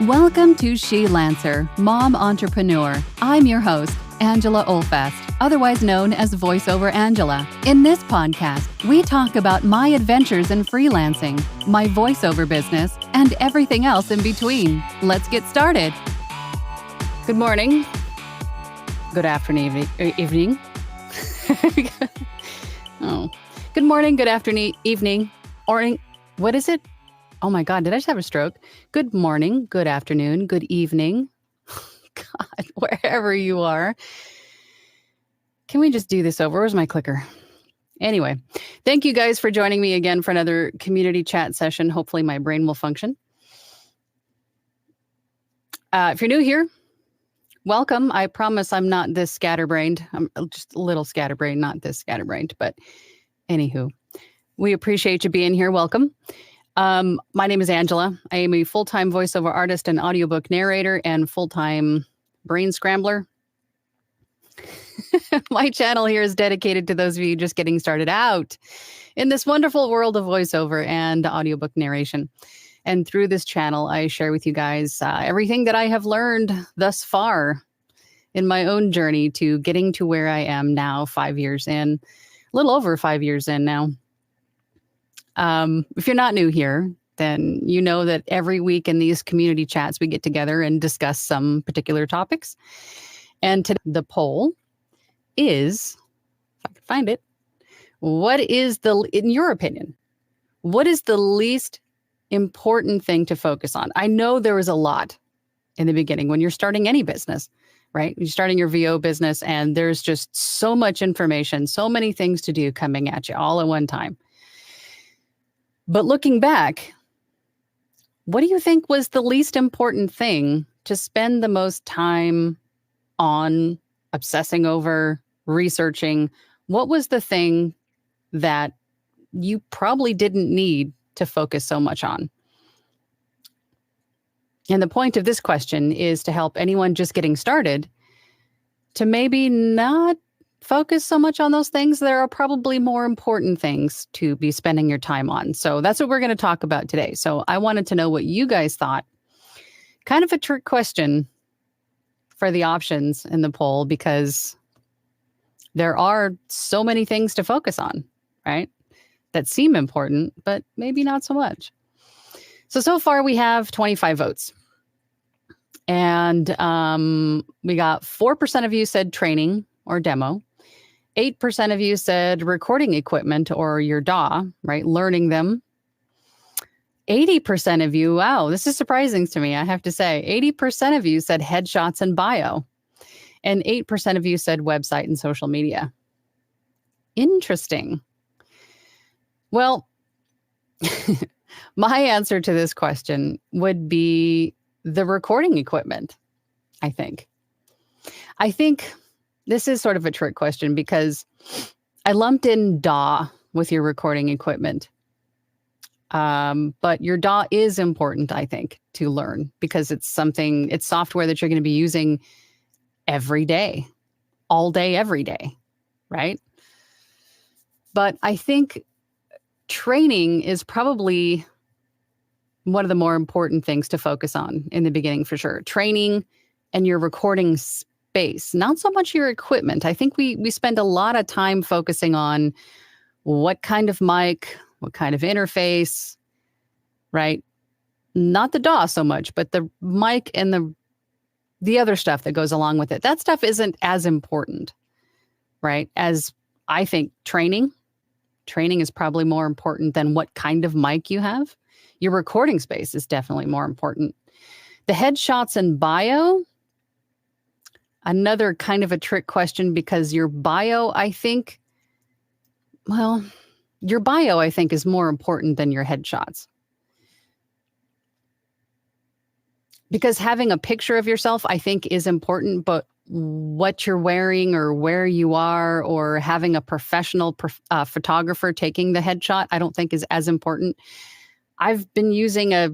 Welcome to She Lancer, Mom Entrepreneur. I'm your host, Angela Olfast, otherwise known as VoiceOver Angela. In this podcast, we talk about my adventures in freelancing, my voiceover business, and everything else in between. Let's get started. Good morning. Good afternoon, evening. Oh, good morning, good afternoon, evening, morning. What is it? Oh my God, did I just have a stroke? Good morning, good afternoon, good evening. God, wherever you are. Can we just do this over? Where's my clicker? Anyway, thank you guys for joining me again for another community chat session. Hopefully my brain will function. If you're new here, welcome. I promise I'm not this scatterbrained. I'm just a little scatterbrained, not this scatterbrained, but anywho, we appreciate you being here. Welcome. My name is Angela. I am a full-time voiceover artist and audiobook narrator and full-time brain scrambler. My channel here is dedicated to those of you just getting started out in this wonderful world of voiceover and audiobook narration. And through this channel, I share with you guys everything that I have learned thus far in my own journey to getting to where I am now, 5 years in, a little over 5 years in now. If you're not new here, then you know that every week in these community chats, we get together and discuss some particular topics. And today, the poll is, if I can find it, in your opinion, what is the least important thing to focus on? I know there was a lot in the beginning when you're starting any business, right? You're starting your VO business and there's just so much information, so many things to do coming at you all at one time. But looking back, what do you think was the least important thing to spend the most time on, obsessing over, researching? What was the thing that you probably didn't need to focus so much on? And the point of this question is to help anyone just getting started to maybe not focus so much on those things. There are probably more important things to be spending your time on. So that's what we're going to talk about today. So I wanted to know what you guys thought. Kind of a trick question for the options in the poll because there are so many things to focus on, right? That seem important, but maybe not so much. So far we have 25 votes. And we got 4% of you said training or demo. 8% of you said recording equipment or your DAW, right? Learning them. 80% of you, wow, this is surprising to me, I have to say. 80% of you said headshots and bio. And 8% of you said website and social media. Interesting. Well, my answer to this question would be the recording equipment, I think. I think this is sort of a trick question because I lumped in DAW with your recording equipment. But your DAW is important, I think, to learn because it's software that you're going to be using every day, all day, every day, right? But I think training is probably one of the more important things to focus on in the beginning for sure. Training and your recording space, not so much your equipment. I think we spend a lot of time focusing on what kind of mic, what kind of interface, right? Not the DAW so much, but the mic and the other stuff that goes along with it. That stuff isn't as important, right? As I think training is probably more important than what kind of mic you have. Your recording space is definitely more important. The headshots and bio, another kind of a trick question because your bio, I think is more important than your headshots. Because having a picture of yourself, I think, is important, but what you're wearing or where you are or having a professional photographer taking the headshot, I don't think is as important. I've been using a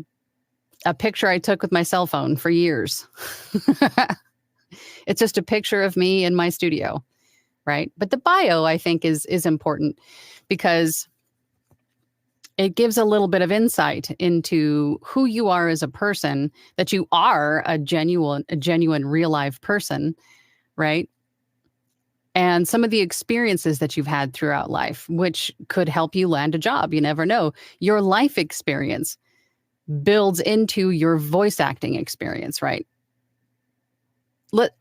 picture I took with my cell phone for years. It's just a picture of me in my studio, right? But the bio, I think, is important because It gives a little bit of insight into who you are as a person, that you are a genuine real life person, right? And some of the experiences that you've had throughout life, which could help you land a job. You never know. Your life experience builds into your voice acting experience, right?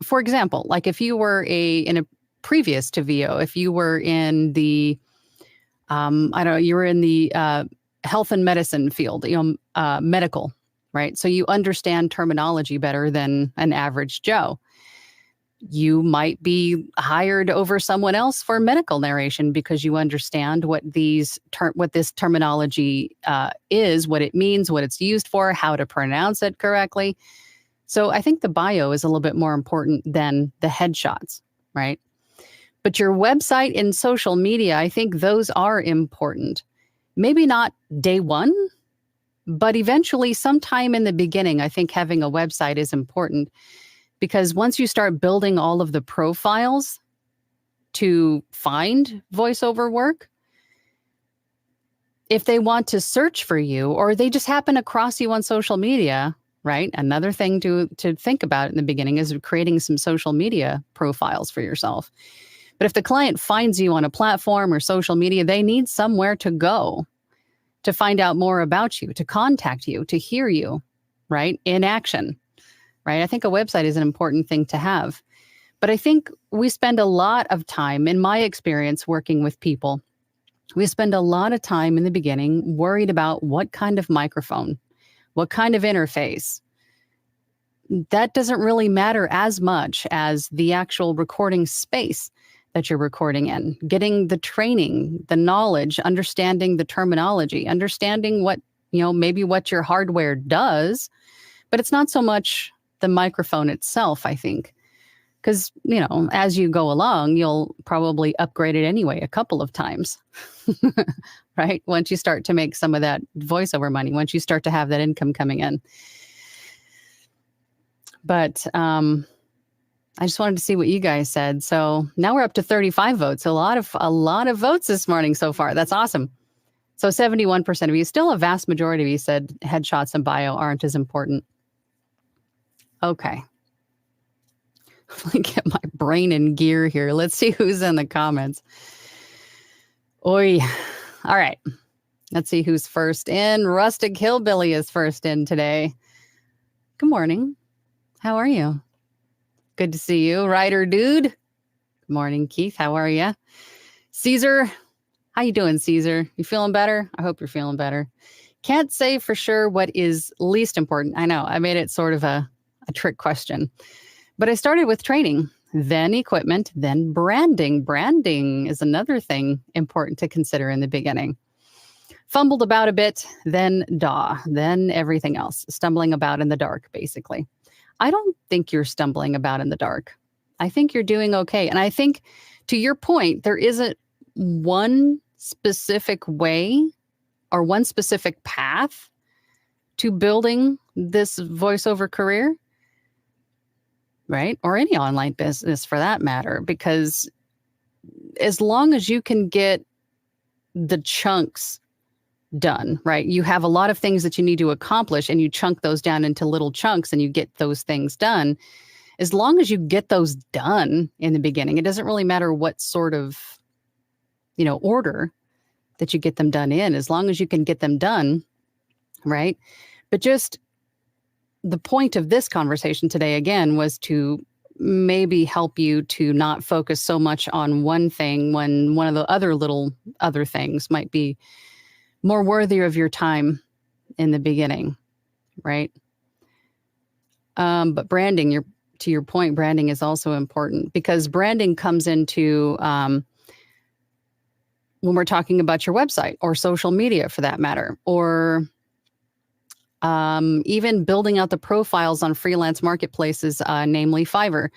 For example, like if you were in a previous to VO, if you were in the, I don't know, you were in the health and medicine field, medical, right? So you understand terminology better than an average Joe. You might be hired over someone else for medical narration because you understand what this terminology is, what it means, what it's used for, how to pronounce it correctly. So I think the bio is a little bit more important than the headshots, right? But your website and social media, I think those are important. Maybe not day one, but eventually sometime in the beginning, I think having a website is important. Because once you start building all of the profiles to find voiceover work, if they want to search for you or they just happen across you on social media, right? Another thing to think about in the beginning is creating some social media profiles for yourself. But if the client finds you on a platform or social media, they need somewhere to go to find out more about you, to contact you, to hear you, right? In action. Right? I think a website is an important thing to have. But I think we spend a lot of time, in my experience working with people, we spend a lot of time in the beginning worried about what kind of microphone, what kind of interface. That doesn't really matter as much as the actual recording space that you're recording in, getting the training, the knowledge, understanding the terminology, understanding what, maybe what your hardware does, but it's not so much the microphone itself, I think. Because, as you go along, you'll probably upgrade it anyway a couple of times, right? Once you start to make some of that voiceover money, once you start to have that income coming in. But I just wanted to see what you guys said. So now we're up to 35 votes. A lot of votes this morning so far. That's awesome. So 71% of you, still a vast majority of you said headshots and bio aren't as important. Okay. Let me get my brain in gear here. Let's see who's in the comments. Oi. All right. Let's see who's first in. Rustic Hillbilly is first in today. Good morning. How are you? Good to see you. Ryder Dude. Good morning, Keith. How are you? Caesar. How you doing, Caesar? You feeling better? I hope you're feeling better. Can't say for sure what is least important. I know. I made it sort of a trick question. But I started with training, then equipment, then branding. Branding is another thing important to consider in the beginning. Fumbled about a bit, then DAW, then everything else. Stumbling about in the dark, basically. I don't think you're stumbling about in the dark. I think you're doing okay. And I think, to your point, there isn't one specific way or one specific path to building this voiceover career. Right? Or any online business for that matter, because as long as you can get the chunks done, right? You have a lot of things that you need to accomplish and you chunk those down into little chunks and you get those things done. As long as you get those done in the beginning, it doesn't really matter what sort of, order that you get them done in, as long as you can get them done, right? But just the point of this conversation today, again, was to maybe help you to not focus so much on one thing when one of the other things might be more worthy of your time in the beginning, right? But branding, to your point, branding is also important because branding comes into when we're talking about your website or social media for that matter, or even building out the profiles on freelance marketplaces, namely Fiverr.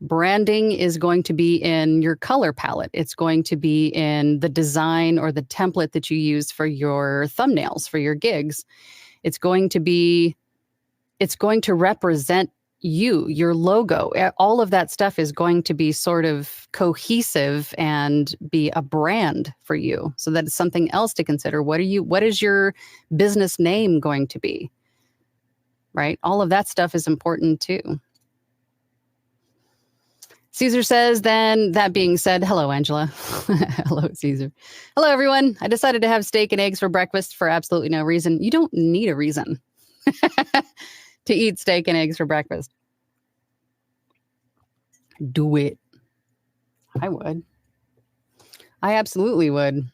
Branding is going to be in your color palette. It's going to be in the design or the template that you use for your thumbnails, for your gigs. It's going to represent your logo, all of that stuff is going to be sort of cohesive and be a brand for you. So that is something else to consider. What is your business name going to be? Right? All of that stuff is important too. Caesar says, then that being said, hello, Angela. Hello, Caesar. Hello, everyone. I decided to have steak and eggs for breakfast for absolutely no reason. You don't need a reason to eat steak and eggs for breakfast. Do it. I would. I absolutely would.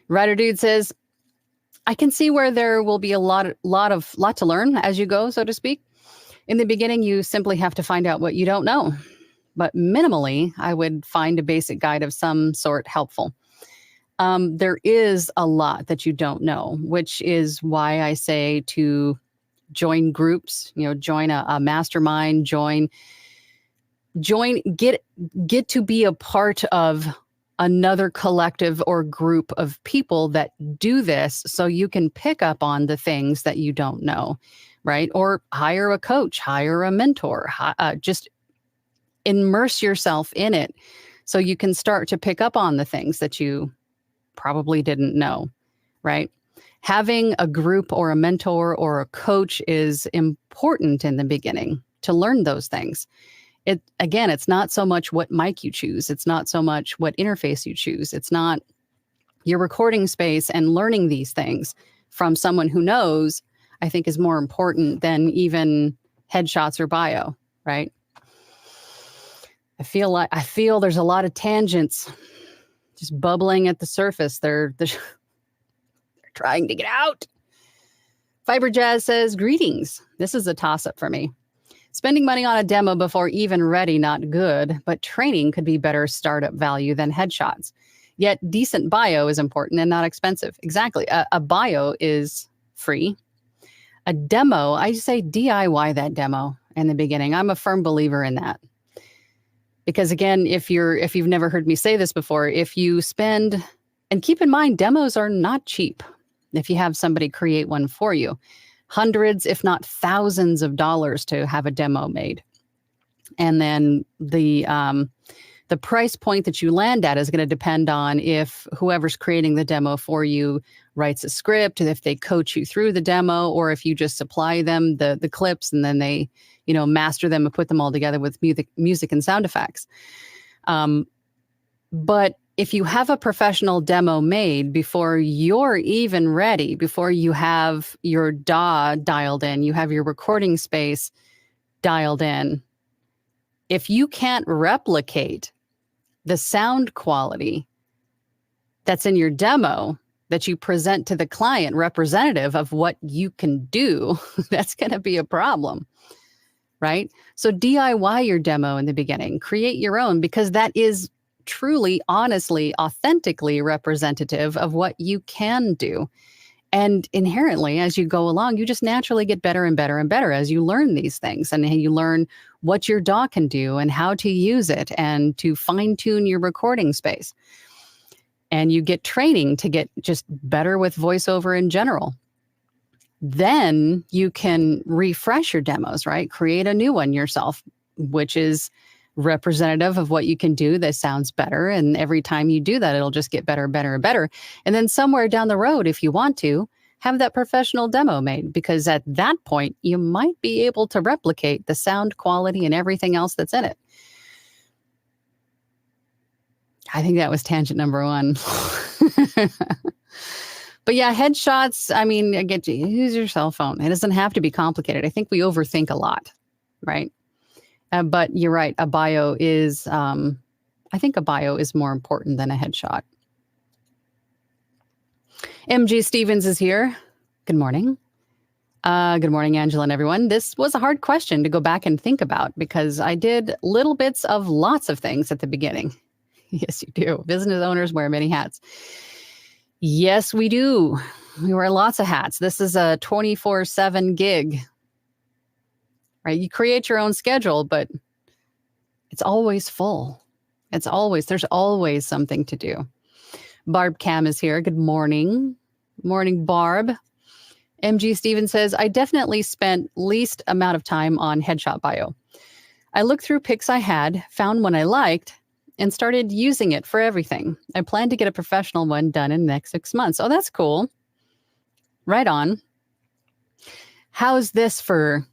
Rider Dude says, I can see where there will be a lot to learn as you go, so to speak. In the beginning, you simply have to find out what you don't know. But minimally, I would find a basic guide of some sort helpful. There is a lot that you don't know, which is why I say to join groups, join a mastermind, get to be a part of another collective or group of people that do this so you can pick up on the things that you don't know. Right? Or hire a coach, hire a mentor, just immerse yourself in it so you can start to pick up on the things that you probably didn't know, right? Having a group or a mentor or a coach is important in the beginning to learn those things. It's not so much what mic you choose. It's not so much what interface you choose. It's not your recording space, and learning these things from someone who knows, I think, is more important than even headshots or bio, right? I feel there's a lot of tangents just bubbling at the surface. They're trying to get out. Fiber Jazz says, greetings. This is a toss-up for me. Spending money on a demo before even ready, not good, but training could be better startup value than headshots. Yet decent bio is important and not expensive. Exactly. A bio is free. A demo, I say DIY that demo in the beginning. I'm a firm believer in that. Because again, if you've never heard me say this before, if you spend, and keep in mind, demos are not cheap. If you have somebody create one for you, hundreds, if not thousands of dollars to have a demo made. And then the price point that you land at is going to depend on if whoever's creating the demo for you writes a script, if they coach you through the demo, or if you just supply them the clips and then they, master them and put them all together with music and sound effects. But if you have a professional demo made before you're even ready, before you have your DAW dialed in, you have your recording space dialed in, if you can't replicate the sound quality that's in your demo that you present to the client representative of what you can do, that's going to be a problem, right? So DIY your demo in the beginning, create your own, because that is truly, honestly, authentically representative of what you can do. And inherently, as you go along, you just naturally get better and better and better as you learn these things, and you learn what your DAW can do and how to use it and to fine tune your recording space. And you get training to get just better with voiceover in general. Then you can refresh your demos, right? Create a new one yourself, which is representative of what you can do that sounds better. And every time you do that, it'll just get better, better, and better. And then somewhere down the road, if you want to, have that professional demo made, because at that point, you might be able to replicate the sound quality and everything else that's in it. I think that was tangent number one. But yeah, headshots, I mean, again, use your cell phone. It doesn't have to be complicated. I think we overthink a lot, right? But you're right. A bio is, I think a bio is more important than a headshot. MG Stevens is here. Good morning. Good morning, Angela and everyone. This was a hard question to go back and think about because I did little bits of lots of things at the beginning. Yes, you do. Business owners wear many hats. Yes, we do. We wear lots of hats. This is a 24/7 gig, right? You create your own schedule, but it's always full. There's always something to do. Barb Cam is here. Good morning. Morning, Barb. MG Steven says, I definitely spent least amount of time on headshot bio. I looked through pics I had, found one I liked, and started using it for everything. I plan to get a professional one done in the next 6 months. Oh, that's cool. Right on. How's this for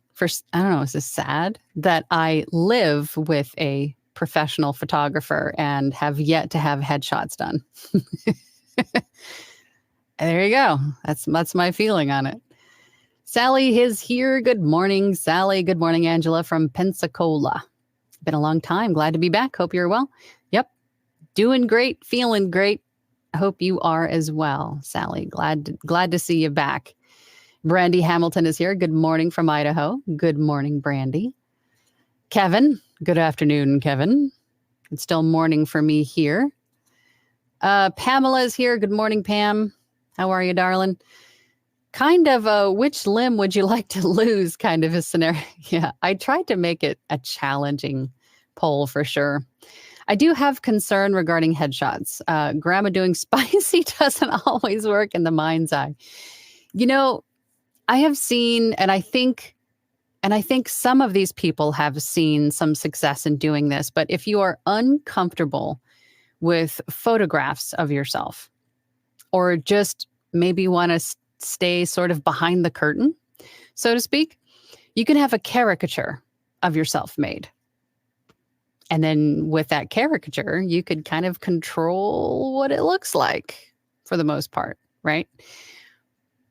I don't know, is this sad that I live with a professional photographer and have yet to have headshots done? There you go. That's my feeling on it. Sally is here. Good morning, Sally. Good morning, Angela from Pensacola. Been a long time. Glad to be back. Hope you're well. Yep. Doing great. Feeling great. I hope you are as well, Sally. Glad to see you back. Brandy Hamilton is here. Good morning from Idaho. Good morning, Brandy. Kevin. Good afternoon, Kevin. It's still morning for me here. Pamela is here. Good morning, Pam. How are you, darling? Kind of a which limb would you like to lose kind of a scenario. Yeah, I tried to make it a challenging poll for sure. I do have concern regarding headshots. Grandma doing spicy doesn't always work in the mind's eye. You know, I have seen, and I think some of these people have seen some success in doing this, but if you are uncomfortable with photographs of yourself, or just maybe want to stay sort of behind the curtain, so to speak, you can have a caricature of yourself made. And then with that caricature, you could kind of control what it looks like for the most part, right?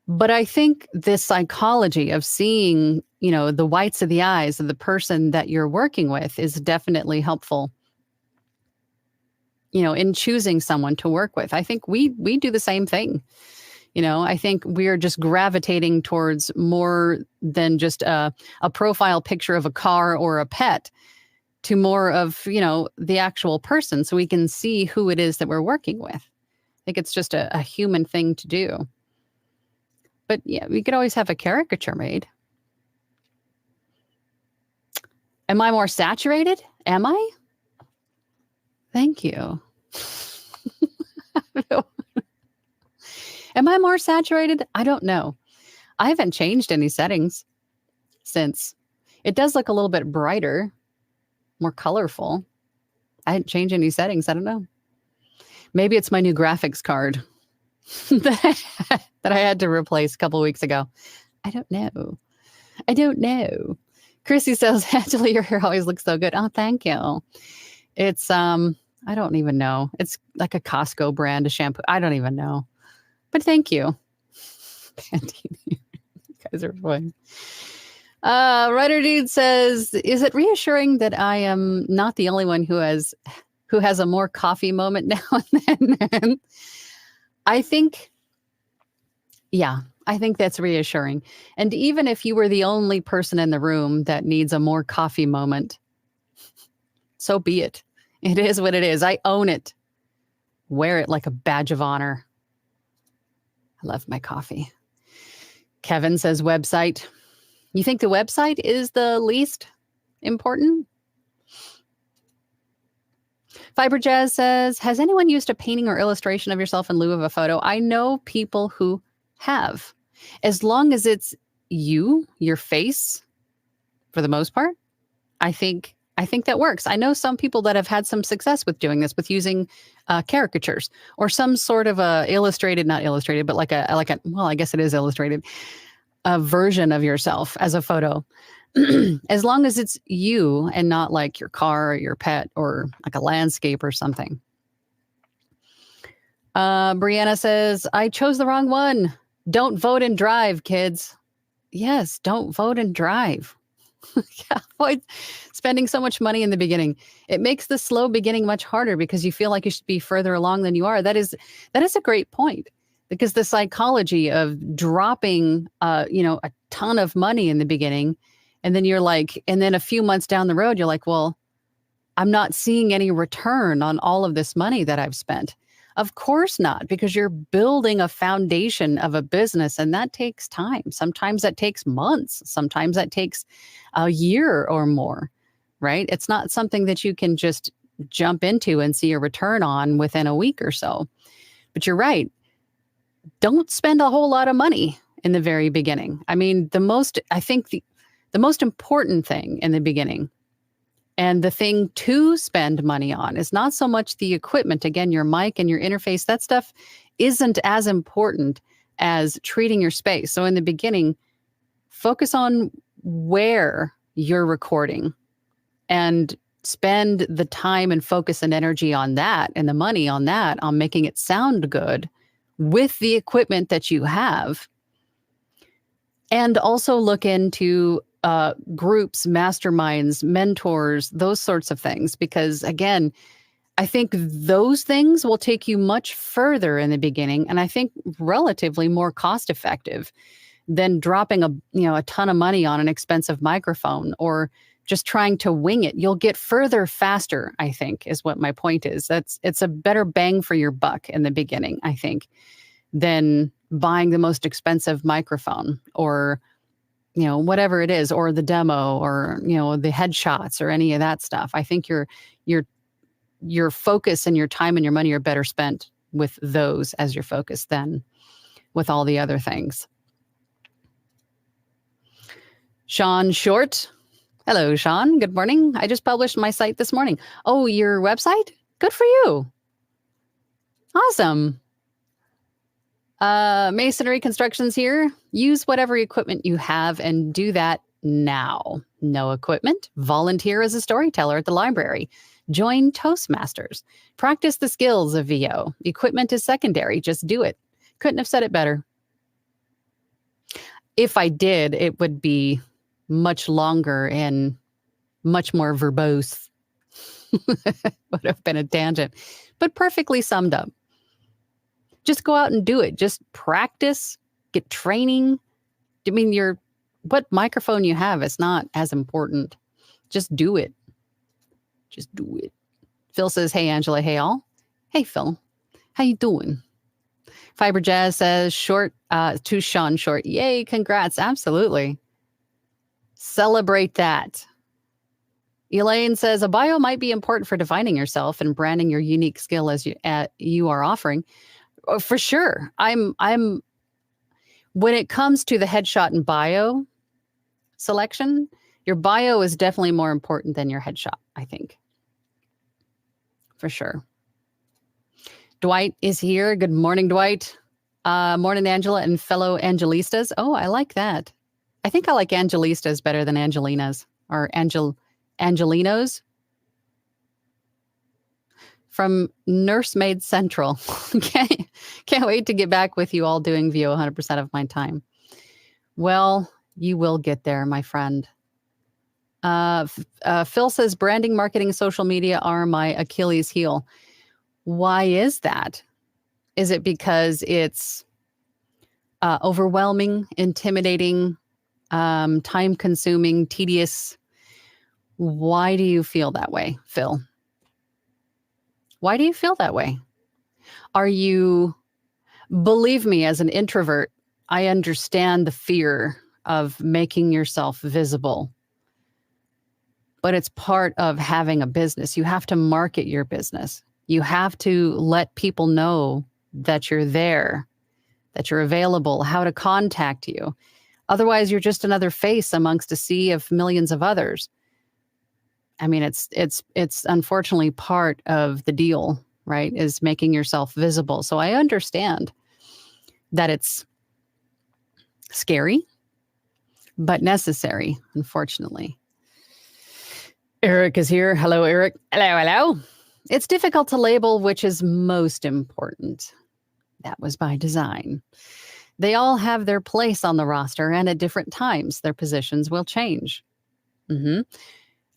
But I think this psychology of seeing, the whites of the eyes of the person that you're working with is definitely helpful, in choosing someone to work with. I think we do the same thing. I think we're just gravitating towards more than just a profile picture of a car or a pet, to more of, the actual person, so we can see who it is that we're working with. I think it's just a human thing to do. But yeah, we could always have a caricature made. Am I more saturated? Am I? Thank you. Am I more saturated? I don't know. I haven't changed any settings since. It does look a little bit brighter, more colorful. I didn't change any settings. I don't know. Maybe it's my new graphics card that I had to replace a couple weeks ago. I don't know. Chrissy says, Angela, your hair always looks so good. Oh, thank you. It's, I don't even know. It's like a Costco brand of shampoo. I don't even know. But thank you. You guys are fun. Writer Dude says, is it reassuring that I am not the only one who has a more coffee moment now and then? I think that's reassuring. And even if you were the only person in the room that needs a more coffee moment, so be it. It is what it is. I own it. Wear it like a badge of honor. I love my coffee. Kevin says website. You think the website is the least important? Fiber Jazz says, has anyone used a painting or illustration of yourself in lieu of a photo? I know people who have. As long as it's you, your face, for the most part, I think that works. I know some people that have had some success with doing this, with using caricatures or some sort of not illustrated, but like well, I guess it is illustrated, a version of yourself as a photo. As long as it's you and not like your car or your pet or like a landscape or something. Brianna says, I chose the wrong one. Don't vote and drive, kids. Yes, don't vote and drive. Yeah, avoid spending so much money in the beginning. It makes the slow beginning much harder because you feel like you should be further along than you are. That is a great point, because the psychology of dropping, a ton of money in the beginning, and then and then a few months down the road, you're like, well, I'm not seeing any return on all of this money that I've spent. Of course not, because you're building a foundation of a business, and that takes time. Sometimes that takes months. Sometimes that takes a year or more, right? It's not something that you can just jump into and see a return on within a week or so. But you're right. Don't spend a whole lot of money in the very beginning. I mean, I think the most important thing in the beginning and the thing to spend money on is not so much the equipment. Again, your mic and your interface, that stuff isn't as important as treating your space. So in the beginning, focus on where you're recording and spend the time and focus and energy on that and the money on that, on making it sound good with the equipment that you have. And also look into groups, masterminds, mentors, those sorts of things. Because again, I think those things will take you much further in the beginning, and I think relatively more cost effective than dropping a ton of money on an expensive microphone or just trying to wing it. You'll get further faster, I think, is what my point is. It's a better bang for your buck in the beginning, I think, than buying the most expensive microphone or whatever it is, or the demo, or the headshots, or any of that stuff. I think your focus and your time and your money are better spent with those as your focus than with all the other things. Sean Short. Hello, Sean. Good morning. I just published my site this morning. Oh, your website? Good for you. Awesome. Masonry Constructions here. Use whatever equipment you have and do that now. No equipment? Volunteer as a storyteller at the library. Join Toastmasters. Practice the skills of VO. Equipment is secondary. Just do it. Couldn't have said it better. If I did, it would be much longer and much more verbose. Would have been a tangent, but perfectly summed up. Just go out and do it. Just practice, get training. I mean, what microphone you have is not as important. Just do it. Just do it. Phil says, hey, Angela. Hey, all. Hey, Phil. How you doing? Fiber Jazz says, to Sean Short. Yay, congrats. Absolutely. Celebrate that. Elaine says, a bio might be important for defining yourself and branding your unique skill as you are offering. For sure. I'm when it comes to the headshot and bio selection, your bio is definitely more important than your headshot, I think. For sure. Dwight is here. Good morning, Dwight. Morning, Angela and fellow Angelistas. Oh, I like that. I think I like Angelistas better than Angelinas or Angelinos. From Nursemaid Central. Can't wait to get back with you all doing VO 100% of my time. Well, you will get there, my friend. Phil says, branding, marketing, social media are my Achilles heel. Why is that? Is it because it's overwhelming, intimidating, time-consuming, tedious? Why do you feel that way, Phil? Why do you feel that way? Believe me, as an introvert, I understand the fear of making yourself visible. But it's part of having a business. You have to market your business. You have to let people know that you're there, that you're available, how to contact you. Otherwise, you're just another face amongst a sea of millions of others. I mean, it's unfortunately part of the deal, right? Is making yourself visible. So I understand that it's scary, but necessary, unfortunately. Eric is here. Hello, Eric. Hello. It's difficult to label which is most important. That was by design. They all have their place on the roster, and at different times, their positions will change.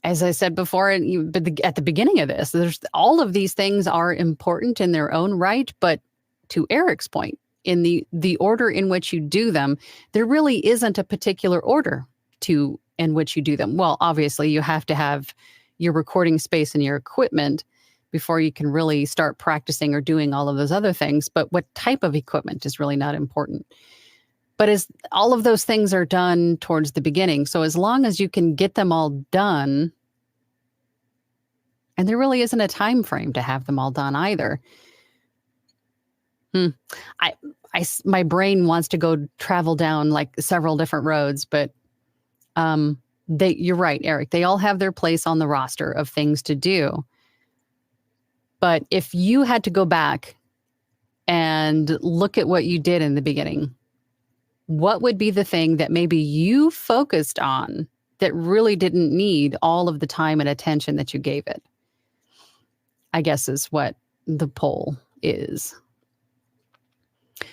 As I said before, at the beginning of this, all of these things are important in their own right, but to Eric's point, in the order in which you do them, there really isn't a particular order in which you do them. Well, obviously, you have to have your recording space and your equipment before you can really start practicing or doing all of those other things. But what type of equipment is really not important. But as all of those things are done towards the beginning, so as long as you can get them all done, and there really isn't a time frame to have them all done either. my brain wants to go travel down like several different roads, but you're right, Eric. They all have their place on the roster of things to do. But if you had to go back and look at what you did in the beginning, what would be the thing that maybe you focused on that really didn't need all of the time and attention that you gave it? I guess is what the poll is.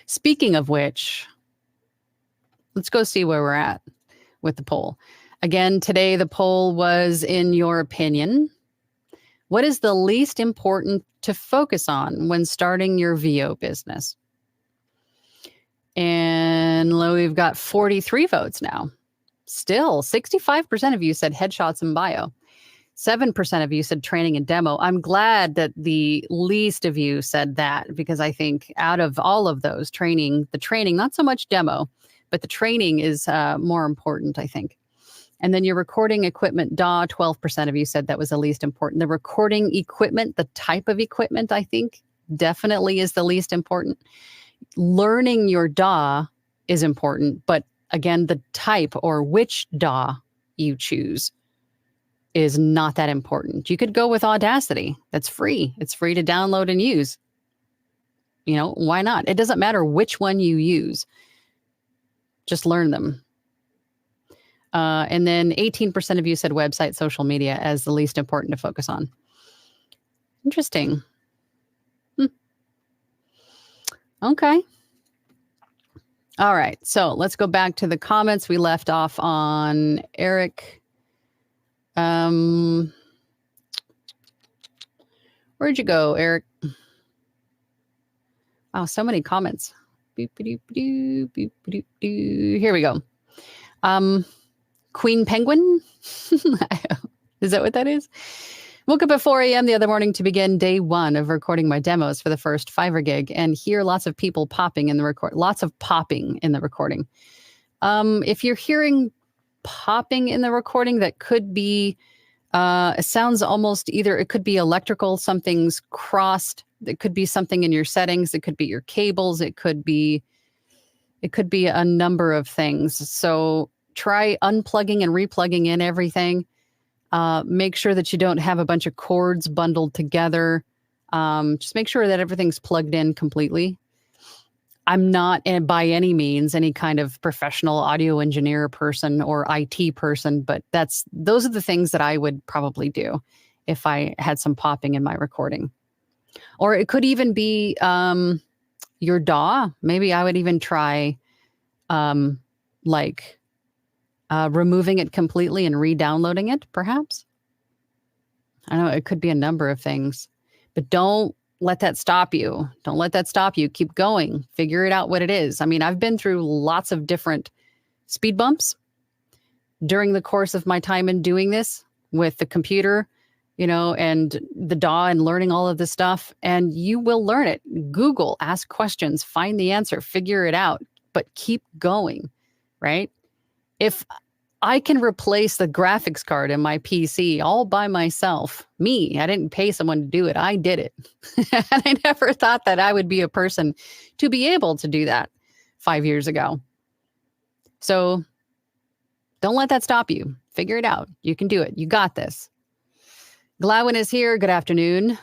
Speaking of which, let's go see where we're at with the poll. Again, today the poll was, in your opinion, what is the least important to focus on when starting your VO business? And we've got 43 votes now. Still, 65% of you said headshots and bio. 7% of you said training and demo. I'm glad that the least of you said that, because I think out of all of those, the training, not so much demo, but the training is more important, I think. And then your recording equipment, DAW, 12% of you said that was the least important. The recording equipment, the type of equipment, I think, definitely is the least important. Learning your DAW is important, but again, the type or which DAW you choose is not that important. You could go with Audacity. That's free. It's free to download and use. Why not? It doesn't matter which one you use. Just learn them. And then 18% of you said website, social media as the least important to focus on. Interesting. Okay. All right. So let's go back to the comments we left off on. Eric. Where'd you go, Eric? Oh, so many comments. Here we go. Queen Penguin? Is that what that is? Woke up at 4 a.m. the other morning to begin day one of recording my demos for the first Fiverr gig, and hear lots of people popping in the lots of popping in the recording. If you're hearing popping in the recording, that could be, it sounds almost either, it could be electrical, something's crossed, it could be something in your settings, it could be your cables, it could be a number of things. So try unplugging and replugging in everything. Make sure that you don't have a bunch of cords bundled together. Just make sure that everything's plugged in completely. I'm not by any means any kind of professional audio engineer person or IT person, but those are the things that I would probably do if I had some popping in my recording. Or it could even be your DAW. Maybe I would even try removing it completely and re-downloading it, perhaps. I don't know. It could be a number of things, but don't let that stop you. Don't let that stop you. Keep going. Figure it out what it is. I mean, I've been through lots of different speed bumps during the course of my time in doing this with the computer, and the DAW and learning all of this stuff. And you will learn it. Google, ask questions, find the answer, figure it out, but keep going, right? If I can replace the graphics card in my PC all by myself, I didn't pay someone to do it. I did it. And I never thought that I would be a person to be able to do that 5 years ago. So don't let that stop you. Figure it out. You can do it. You got this. Gladwin is here. Good afternoon.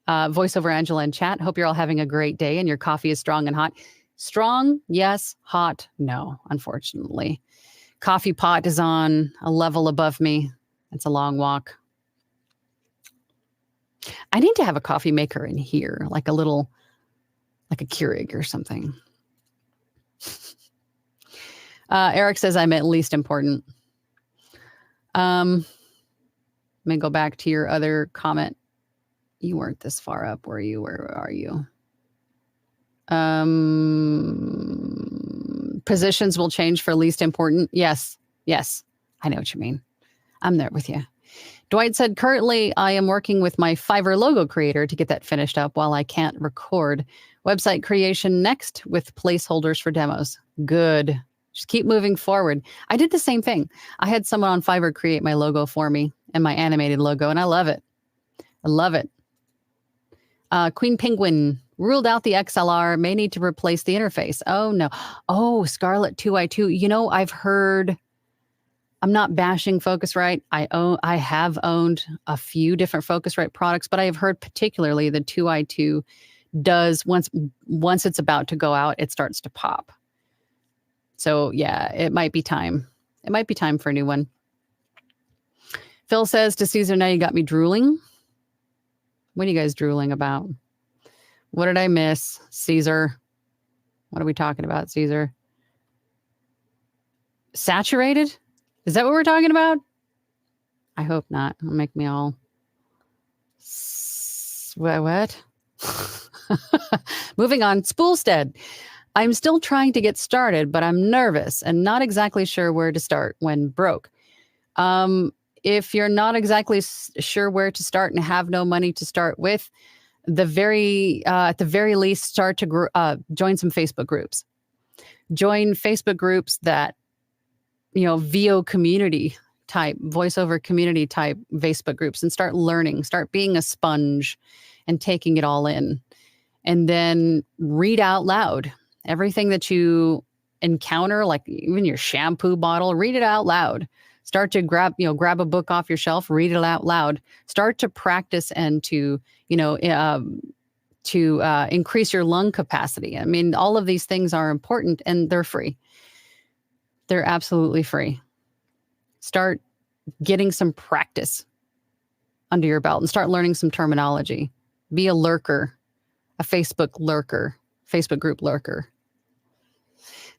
Voiceover Angela in chat. Hope you're all having a great day and your coffee is strong and hot. Strong, yes. Hot, no, unfortunately. Coffee pot is on a level above me. It's a long walk. I need to have a coffee maker in here, like a Keurig or something. Eric says I'm at least important. Let me go back to your other comment. You weren't this far up, were you? Where are you? Positions will change for least important. Yes. I know what you mean. I'm there with you. Dwight said, currently I am working with my Fiverr logo creator to get that finished up while I can't record. Website creation next with placeholders for demos. Good. Just keep moving forward. I did the same thing. I had someone on Fiverr create my logo for me and my animated logo, and I love it. I love it. Queen Penguin, Ruled out the XLR, may need to replace the interface. Oh, no. Oh, Scarlett 2i2. You know, I've heard, I'm not bashing Focusrite. I have owned a few different Focusrite products, but I have heard particularly the 2i2 does, once it's about to go out, it starts to pop. So yeah, it might be time. It might be time for a new one. Phil says to Caesar, now you got me drooling. What are you guys drooling about? What did I miss? Caesar. What are we talking about, Caesar? Saturated? Is that what we're talking about? I hope not. It'll make me all... What? Moving on. Spoolstead. I'm still trying to get started, but I'm nervous and not exactly sure where to start when broke. If you're not exactly sure where to start and have no money to start with, at the very least, start to join some Facebook groups. Join Facebook groups that, VO community type, voiceover community type Facebook groups, and start learning, start being a sponge and taking it all in. And then read out loud everything that you encounter, like even your shampoo bottle, read it out loud. Start to grab a book off your shelf, read it out loud. Start to practice and to increase your lung capacity. I mean, all of these things are important and they're free. They're absolutely free. Start getting some practice under your belt and start learning some terminology. Be a lurker, a Facebook group lurker.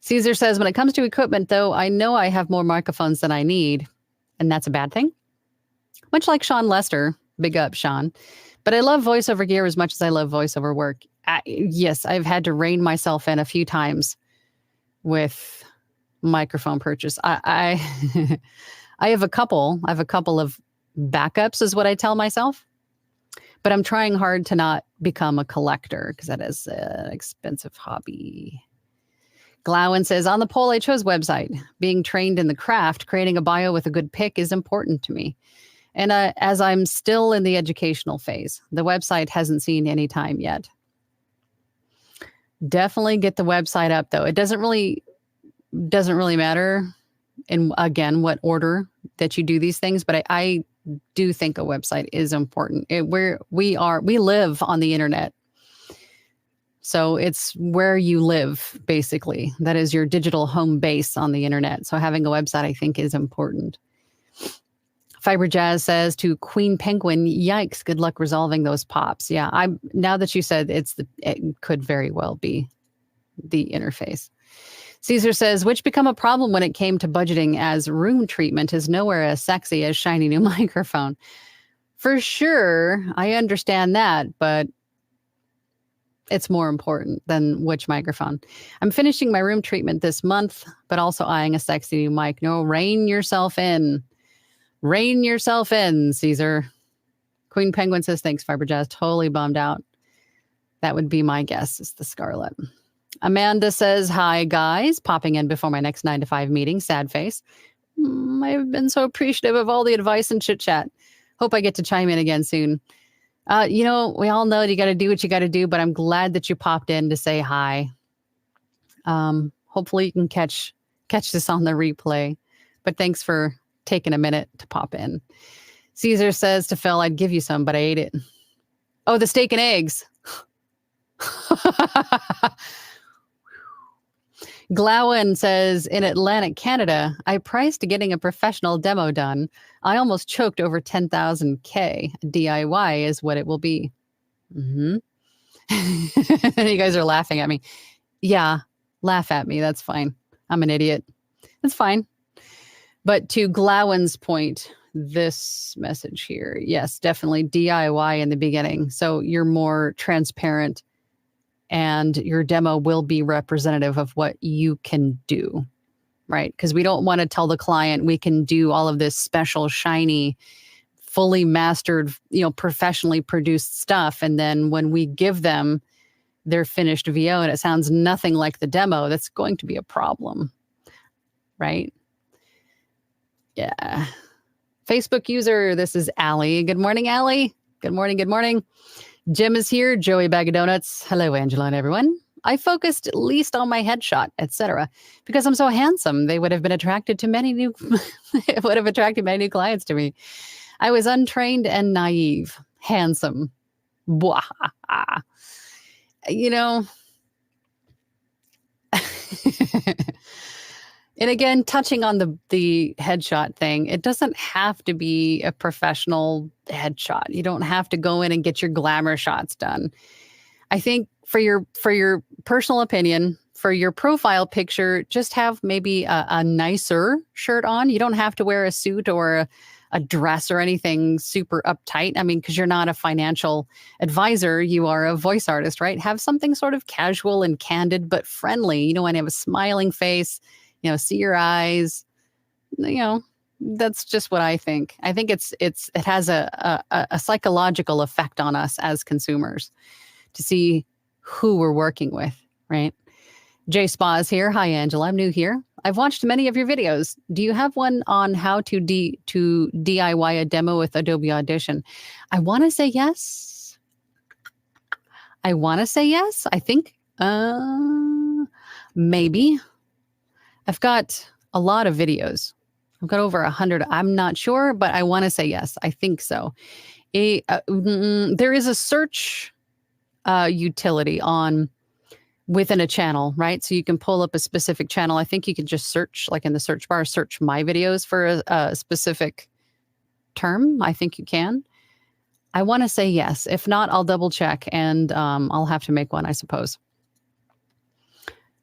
Caesar says, when it comes to equipment, though, I know I have more microphones than I need, and that's a bad thing. Much like Sean Lester, big up, Sean. But I love voiceover gear as much as I love voiceover work. Yes, I've had to rein myself in a few times with microphone purchase. I I have a couple of backups, is what I tell myself. But I'm trying hard to not become a collector because that is an expensive hobby. Glowen says, on the Pole I Chose website, being trained in the craft, creating a bio with a good pick is important to me. And as I'm still in the educational phase, the website hasn't seen any time yet. Definitely get the website up, though. It doesn't really matter in, again, what order that you do these things, but I do think a website is important. We live on the internet. So it's where you live, basically. That is your digital home base on the internet. So having a website, I think, is important. Fiber Jazz says to Queen Penguin, yikes, good luck resolving those pops. Yeah, now that you said it could very well be the interface. Caesar says, which become a problem when it came to budgeting, as room treatment is nowhere as sexy as shiny new microphone. For sure, I understand that, but it's more important than which microphone. I'm finishing my room treatment this month, but also eyeing a sexy new mic. No, rein yourself in. Rein yourself in, Caesar. Queen Penguin says, thanks, Fiber Jazz. Totally bummed out. That would be my guess, is the Scarlett. Amanda says, hi, guys. Popping in before my next 9 to 5 meeting. Sad face. I've been so appreciative of all the advice and chit chat. Hope I get to chime in again soon. We all know you got to do what you got to do, but I'm glad that you popped in to say hi. Hopefully you can catch this on the replay, but thanks for taking a minute to pop in. Caesar says to Phil, I'd give you some, but I ate it. Oh, the steak and eggs. Glowen says, in Atlantic Canada, I priced getting a professional demo done. I almost choked over 10,000 K. DIY is what it will be. Mm-hmm. You guys are laughing at me. Yeah, laugh at me. That's fine. I'm an idiot. That's fine. But to Glowen's point, this message here, yes, definitely DIY in the beginning. So you're more transparent and your demo will be representative of what you can do, right? Because we don't want to tell the client we can do all of this special, shiny, fully mastered, professionally produced stuff. And then when we give them their finished VO and it sounds nothing like the demo, that's going to be a problem, right? Yeah. Facebook user, this is Allie. Good morning, Allie. Good morning. Good morning. Jim is here. Joey Bag of Donuts. Hello, Angela and everyone. I focused least on my headshot, etc., because I'm so handsome. They would have been attracted to many new. It would have attracted many new clients to me. I was untrained and naive. Handsome. Blah. You know. And again, touching on the headshot thing, it doesn't have to be a professional headshot. You don't have to go in and get your glamour shots done. I think for your personal opinion, for your profile picture, just have maybe a nicer shirt on. You don't have to wear a suit or a dress or anything super uptight. I mean, because you're not a financial advisor, you are a voice artist, right? Have something sort of casual and candid, but friendly. You know, want to have a smiling face, see your eyes, that's just what I think. I think it has a psychological effect on us as consumers to see who we're working with, right? Jay Spa is here. Hi, Angela. I'm new here. I've watched many of your videos. Do you have one on how to DIY a demo with Adobe Audition? I want to say yes. I think maybe. I've got a lot of videos. I've got over 100. I'm not sure, but I want to say yes. I think so. There is a search utility within a channel, right? So you can pull up a specific channel. I think you can just search, like in the search bar, search my videos for a specific term. I think you can. I want to say yes. If not, I'll double check and I'll have to make one, I suppose.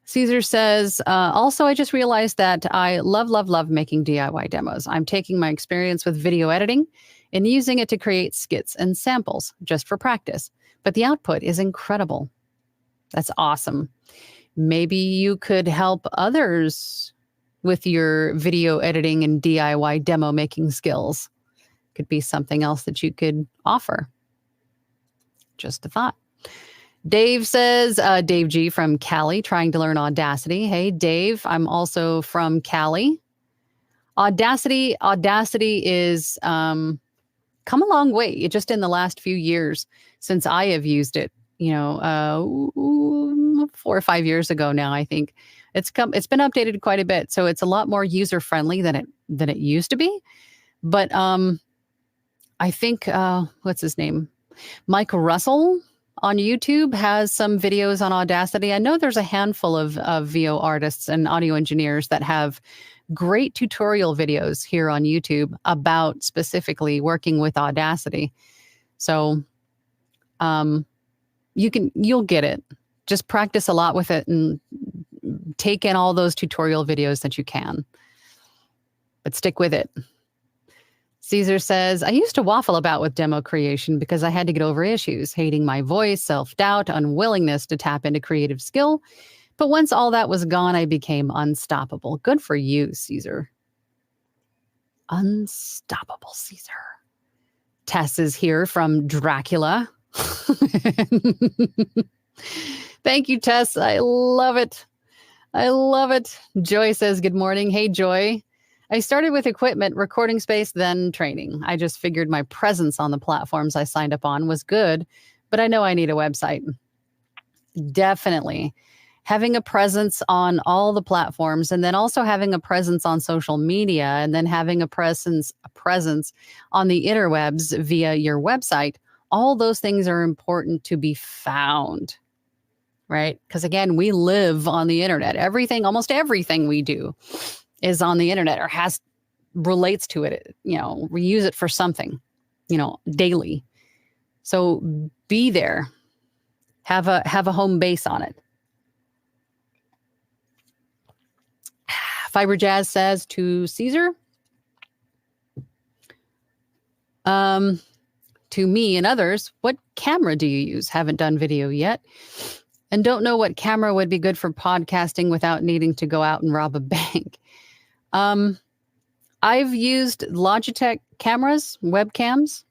Caesar says, also, I just realized that I love making DIY demos. I'm taking my experience with video editing and using it to create skits and samples just for practice. But the output is incredible. That's awesome. Maybe you could help others with your video editing and DIY demo making skills. Could be something else that you could offer. Just a thought. Dave says, Dave G from Cali, trying to learn Audacity. Hey, Dave, I'm also from Cali. Audacity is come a long way. Just in the last few years since I have used it, 4 or 5 years ago now, I think. It's been updated quite a bit. So it's a lot more user-friendly than it used to be. But I think, what's his name? Mike Russell on YouTube has some videos on Audacity. I know there's a handful of VO artists and audio engineers that have great tutorial videos here on YouTube about specifically working with Audacity. So you'll get it. Just practice a lot with it and take in all those tutorial videos that you can. But stick with it. Caesar says, I used to waffle about with demo creation because I had to get over issues, hating my voice, self-doubt, unwillingness to tap into creative skill. But once all that was gone, I became unstoppable. Good for you, Caesar. Unstoppable, Caesar. Tess is here from Dracula. Thank you, Tess. I love it. Joy says, good morning. Hey, Joy. I started with equipment, recording space, then training. I just figured my presence on the platforms I signed up on was good, but I know I need a website. Definitely. Having a presence on all the platforms and then also having a presence on social media and then having a presence on the interwebs via your website. All those things are important to be found, right? Because again, we live on the internet. Almost everything we do is on the internet or relates to it. We use it for something, daily. So be there. Have a home base on it. Fiber Jazz says to Caesar, to me and others, what camera do you use? Haven't done video yet. And don't know what camera would be good for podcasting without needing to go out and rob a bank. I've used Logitech cameras, webcams,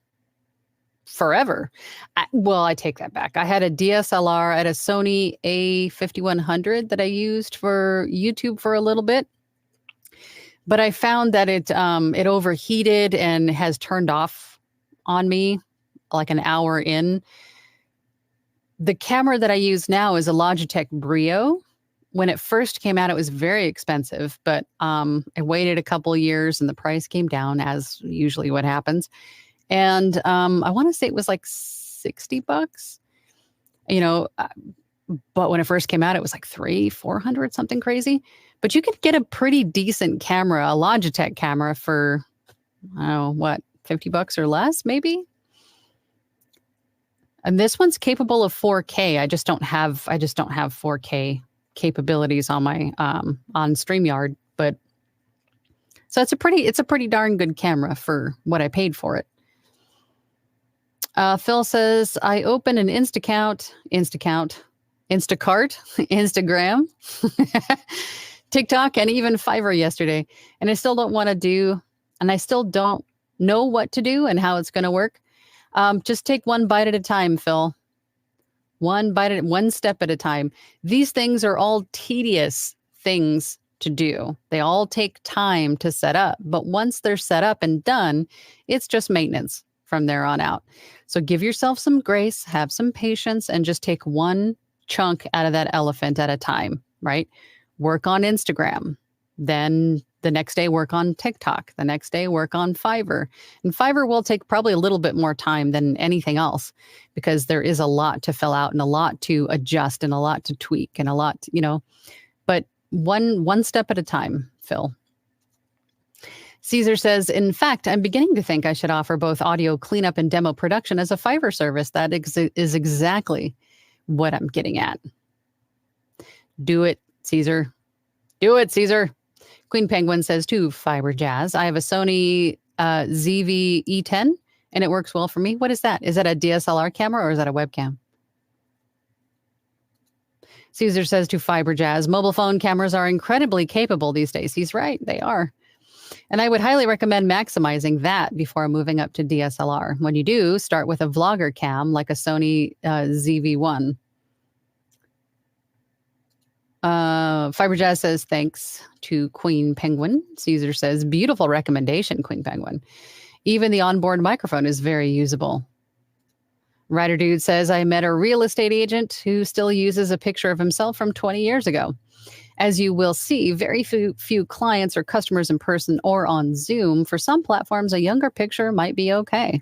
forever. I take that back. I had a DSLR at a Sony A5100 that I used for YouTube for a little bit. But I found that it overheated and has turned off on me like an hour in. The camera that I use now is a Logitech Brio. When it first came out, it was very expensive, but I waited a couple years and the price came down, as usually what happens. And I want to say it was like $60, you know, but when it first came out, it was like 400, something crazy. But you could get a pretty decent camera, a Logitech camera for, I don't know, what, $50 or less, maybe? And this one's capable of 4K. I just don't have 4K capabilities on my on StreamYard, but so it's a pretty darn good camera for what I paid for it. Phil says, I opened an Instacart, Instagram, TikTok, and even Fiverr yesterday, and I still don't know what to do and how it's going to work. Just take one bite at a time, Phil. One step at a time. These things are all tedious things to do. They all take time to set up, but once they're set up and done, it's just maintenance from there on out. So give yourself some grace, have some patience, and just take one chunk out of that elephant at a time, right? Work on Instagram. Then the next day, work on TikTok. The next day, work on Fiverr. And Fiverr will take probably a little bit more time than anything else because there is a lot to fill out and a lot to adjust and a lot to tweak and a lot, but one step at a time, Phil. Caesar says, in fact, I'm beginning to think I should offer both audio cleanup and demo production as a Fiverr service. That is exactly what I'm getting at. Do it, Caesar. Do it, Caesar. Queen Penguin says, to Fiber Jazz, I have a Sony ZV E10 and it works well for me. What is that? Is that a DSLR camera or is that a webcam? Caesar says to Fiber Jazz, mobile phone cameras are incredibly capable these days. He's right. They are. And I would highly recommend maximizing that before moving up to DSLR. When you do, start with a vlogger cam like a Sony ZV-1. Fiber Jazz says, thanks to Queen Penguin. Caesar says, beautiful recommendation, Queen Penguin. Even the onboard microphone is very usable. Rider Dude says, I met a real estate agent who still uses a picture of himself from 20 years ago. As you will see, very few clients or customers in person or on Zoom. For some platforms, a younger picture might be okay.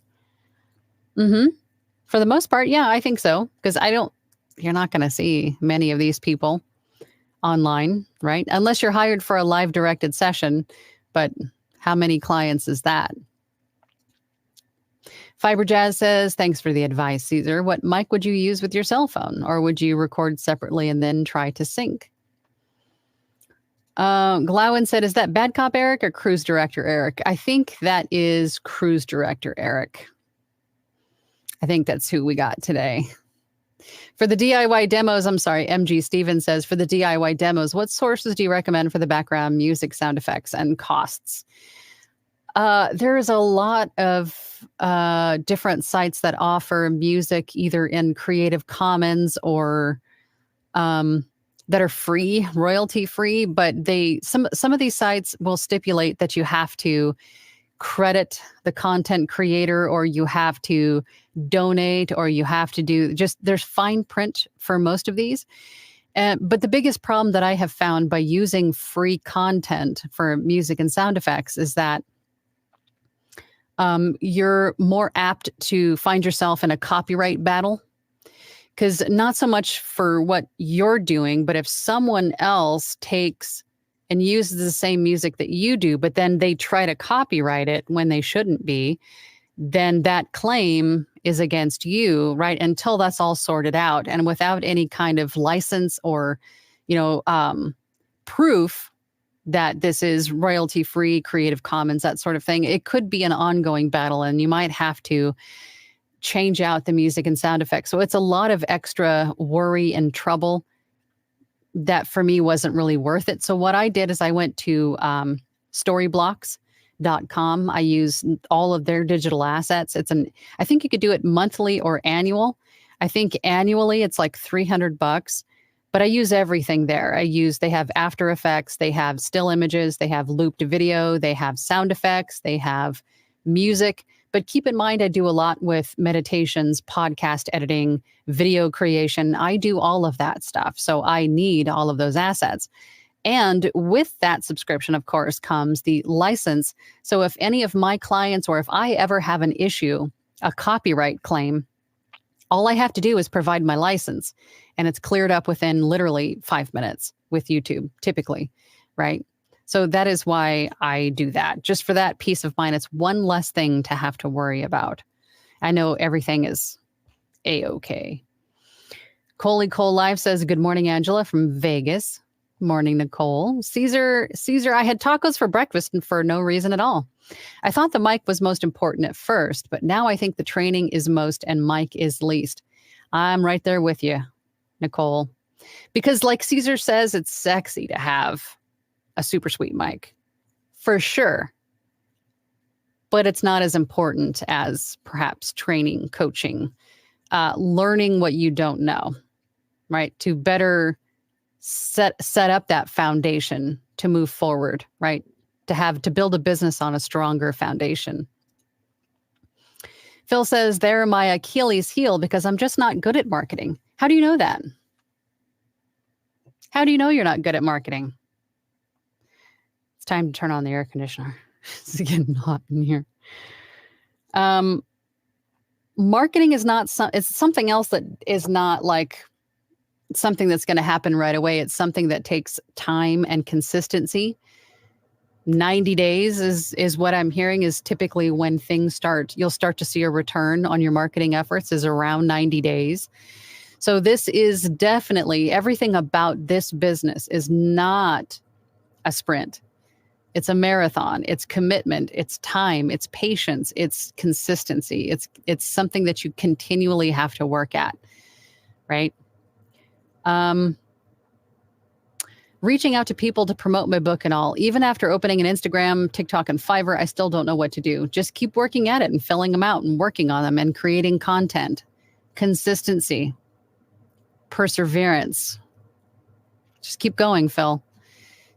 For the most part, yeah, I think so. Because you're not going to see many of these people online, right? Unless you're hired for a live directed session. But how many clients is that? Fiber Jazz says, thanks for the advice, Caesar. What mic would you use with your cell phone? Or would you record separately and then try to sync? Glowin said, is that Bad Cop Eric or Cruise Director Eric? I think that is Cruise Director Eric. I think that's who we got today. For the DIY demos, I'm sorry, MG Stevens says, for the DIY demos, what sources do you recommend for the background music, sound effects, and costs? There is a lot of different sites that offer music either in Creative Commons or that are free, royalty free, but some of these sites will stipulate that you have to credit the content creator or you have to donate or you have to do there's fine print for most of these. But the biggest problem that I have found by using free content for music and sound effects is that you're more apt to find yourself in a copyright battle. Because not so much for what you're doing, but if someone else takes and uses the same music that you do, but then they try to copyright it when they shouldn't be, then that claim is against you, right? Until that's all sorted out. And without any kind of license or, proof that this is royalty-free, Creative Commons, that sort of thing, it could be an ongoing battle and you might have to change out the music and sound effects. So it's a lot of extra worry and trouble that for me wasn't really worth it. So what I did is I went to storyblocks.com. I use all of their digital assets. I think you could do it monthly or annual. I think annually it's like $300, but I use everything there. They have After Effects, they have still images, they have looped video, they have sound effects, they have music. But keep in mind, I do a lot with meditations, podcast editing, video creation. I do all of that stuff. So I need all of those assets. And with that subscription, of course, comes the license. So if any of my clients, or if I ever have an issue, a copyright claim, all I have to do is provide my license, and it's cleared up within literally 5 minutes with YouTube, typically, right? So that is why I do that. Just for that peace of mind, it's one less thing to have to worry about. I know everything is A-okay. Coley Cole Live says, good morning, Angela from Vegas. Morning, Nicole. Caesar, I had tacos for breakfast and for no reason at all. I thought the mic was most important at first, but now I think the training is most and mic is least. I'm right there with you, Nicole. Because like Caesar says, it's sexy to have a super sweet mic. For sure. But it's not as important as perhaps training, coaching, learning what you don't know, right? To better set up that foundation to move forward, right? To build a business on a stronger foundation. Phil says, they're my Achilles heel because I'm just not good at marketing. How do you know that? How do you know you're not good at marketing? It's time to turn on the air conditioner. It's getting hot in here. Marketing is not it's something else that is not like something that's going to happen right away. It's something that takes time and consistency. 90 days is what I'm hearing is typically when things you'll start to see a return on your marketing efforts is around 90 days. So this is definitely, everything about this business is not a sprint. It's a marathon. It's commitment. It's time. It's patience. It's consistency. It's something that you continually have to work at, right? Reaching out to people to promote my book and all. Even after opening an Instagram, TikTok, and Fiverr, I still don't know what to do. Just keep working at it and filling them out and working on them and creating content. Consistency. Perseverance. Just keep going, Phil.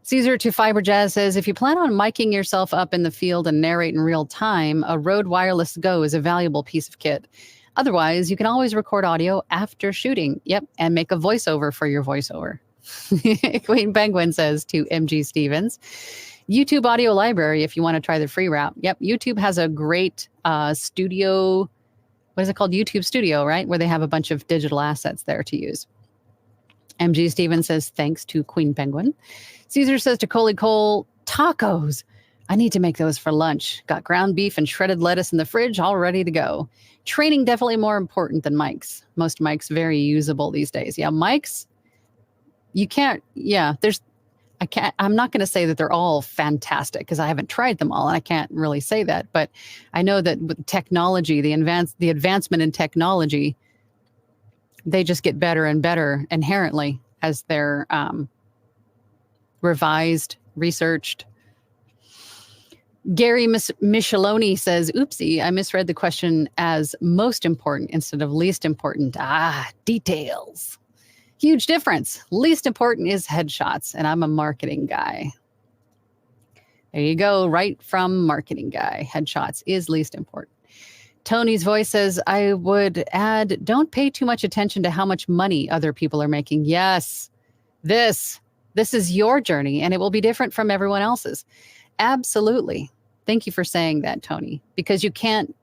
Caesar to Fiber Jazz says, if you plan on miking yourself up in the field and narrate in real time, a Rode Wireless Go is a valuable piece of kit. Otherwise, you can always record audio after shooting. Yep, and make a voiceover for your voiceover. Queen Penguin says to MG Stevens, YouTube audio library if you want to try the free route. Yep, YouTube has a great studio. What is it called? YouTube Studio, right? Where they have a bunch of digital assets there to use. MG Stevens says, thanks to Queen Penguin. Caesar says to Coley Cole, tacos. I need to make those for lunch. Got ground beef and shredded lettuce in the fridge, all ready to go. Training definitely more important than mics. Most mics very usable these days. Yeah, mics, you can't, I'm not going to say that they're all fantastic because I haven't tried them all and I can't really say that. But I know that with technology, the advancement in technology, they just get better and better inherently as they're revised, researched. Gary Micheloni says, oopsie, I misread the question as most important instead of least important. Details. Huge difference. Least important is headshots, and I'm a marketing guy. There you go, right from marketing guy. Headshots is least important. Tony's voice says, I would add, don't pay too much attention to how much money other people are making. Yes, this is your journey, and it will be different from everyone else's. Absolutely. Thank you for saying that, Tony, because you can't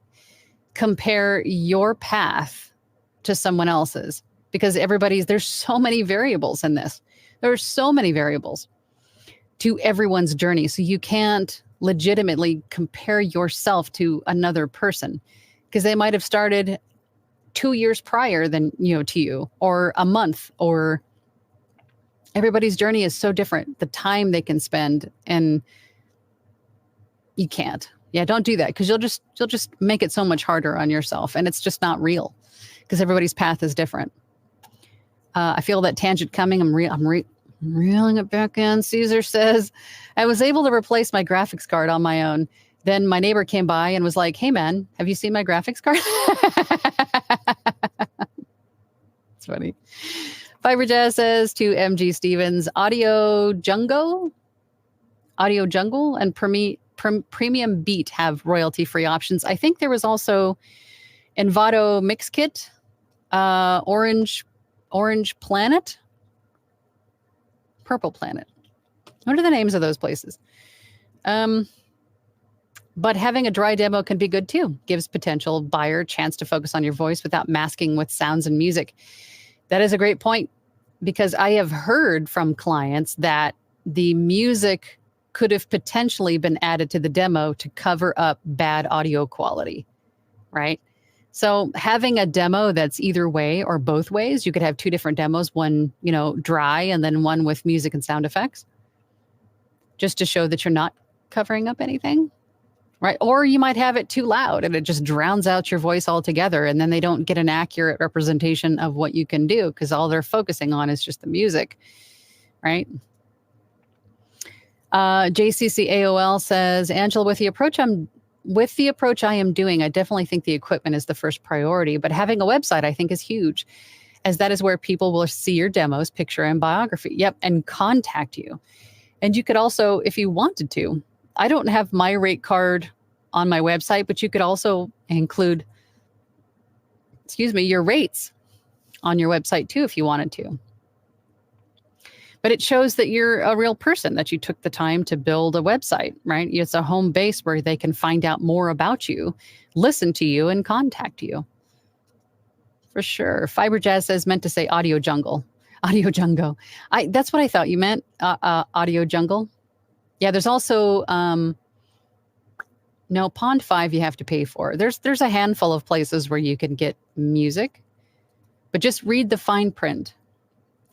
compare your path to someone else's because there's so many variables in this. There are so many variables to everyone's journey. So you can't legitimately compare yourself to another person because they might have started 2 years prior than, to you, or a month, or everybody's journey is so different. The time they can spend, and you can't. Yeah, don't do that because you'll just make it so much harder on yourself, and it's just not real because everybody's path is different. I feel that tangent coming. I'm reeling it back in. Caesar says, I was able to replace my graphics card on my own. Then my neighbor came by and was like, hey, man, have you seen my graphics card? It's funny. Fiber Jazz says to MG Stevens, Audio Jungle and Premium Beat have royalty-free options. I think there was also Envato Mix Kit, Orange Planet, Purple Planet. What are the names of those places? But having a dry demo can be good too. Gives potential buyer a chance to focus on your voice without masking with sounds and music. That is a great point, because I have heard from clients that the music could have potentially been added to the demo to cover up bad audio quality, right? So having a demo that's either way or both ways, you could have two different demos, one, dry and then one with music and sound effects, just to show that you're not covering up anything, right? Or you might have it too loud and it just drowns out your voice altogether, and then they don't get an accurate representation of what you can do because all they're focusing on is just the music, right? JCC AOL says, Angela, with the approach I am doing, I definitely think the equipment is the first priority, but having a website I think is huge, as that is where people will see your demos, picture, and biography. Yep, and contact you. And you could also, if you wanted to, I don't have my rate card on my website, but you could also include, your rates on your website too, if you wanted to. But it shows that you're a real person, that you took the time to build a website, right? It's a home base where they can find out more about you, listen to you, and contact you. For sure. Fiber Jazz says, meant to say Audio Jungle. Audio Jungle. That's what I thought you meant, Audio Jungle. Yeah, there's also, no, Pond 5 you have to pay for. There's a handful of places where you can get music, but just read the fine print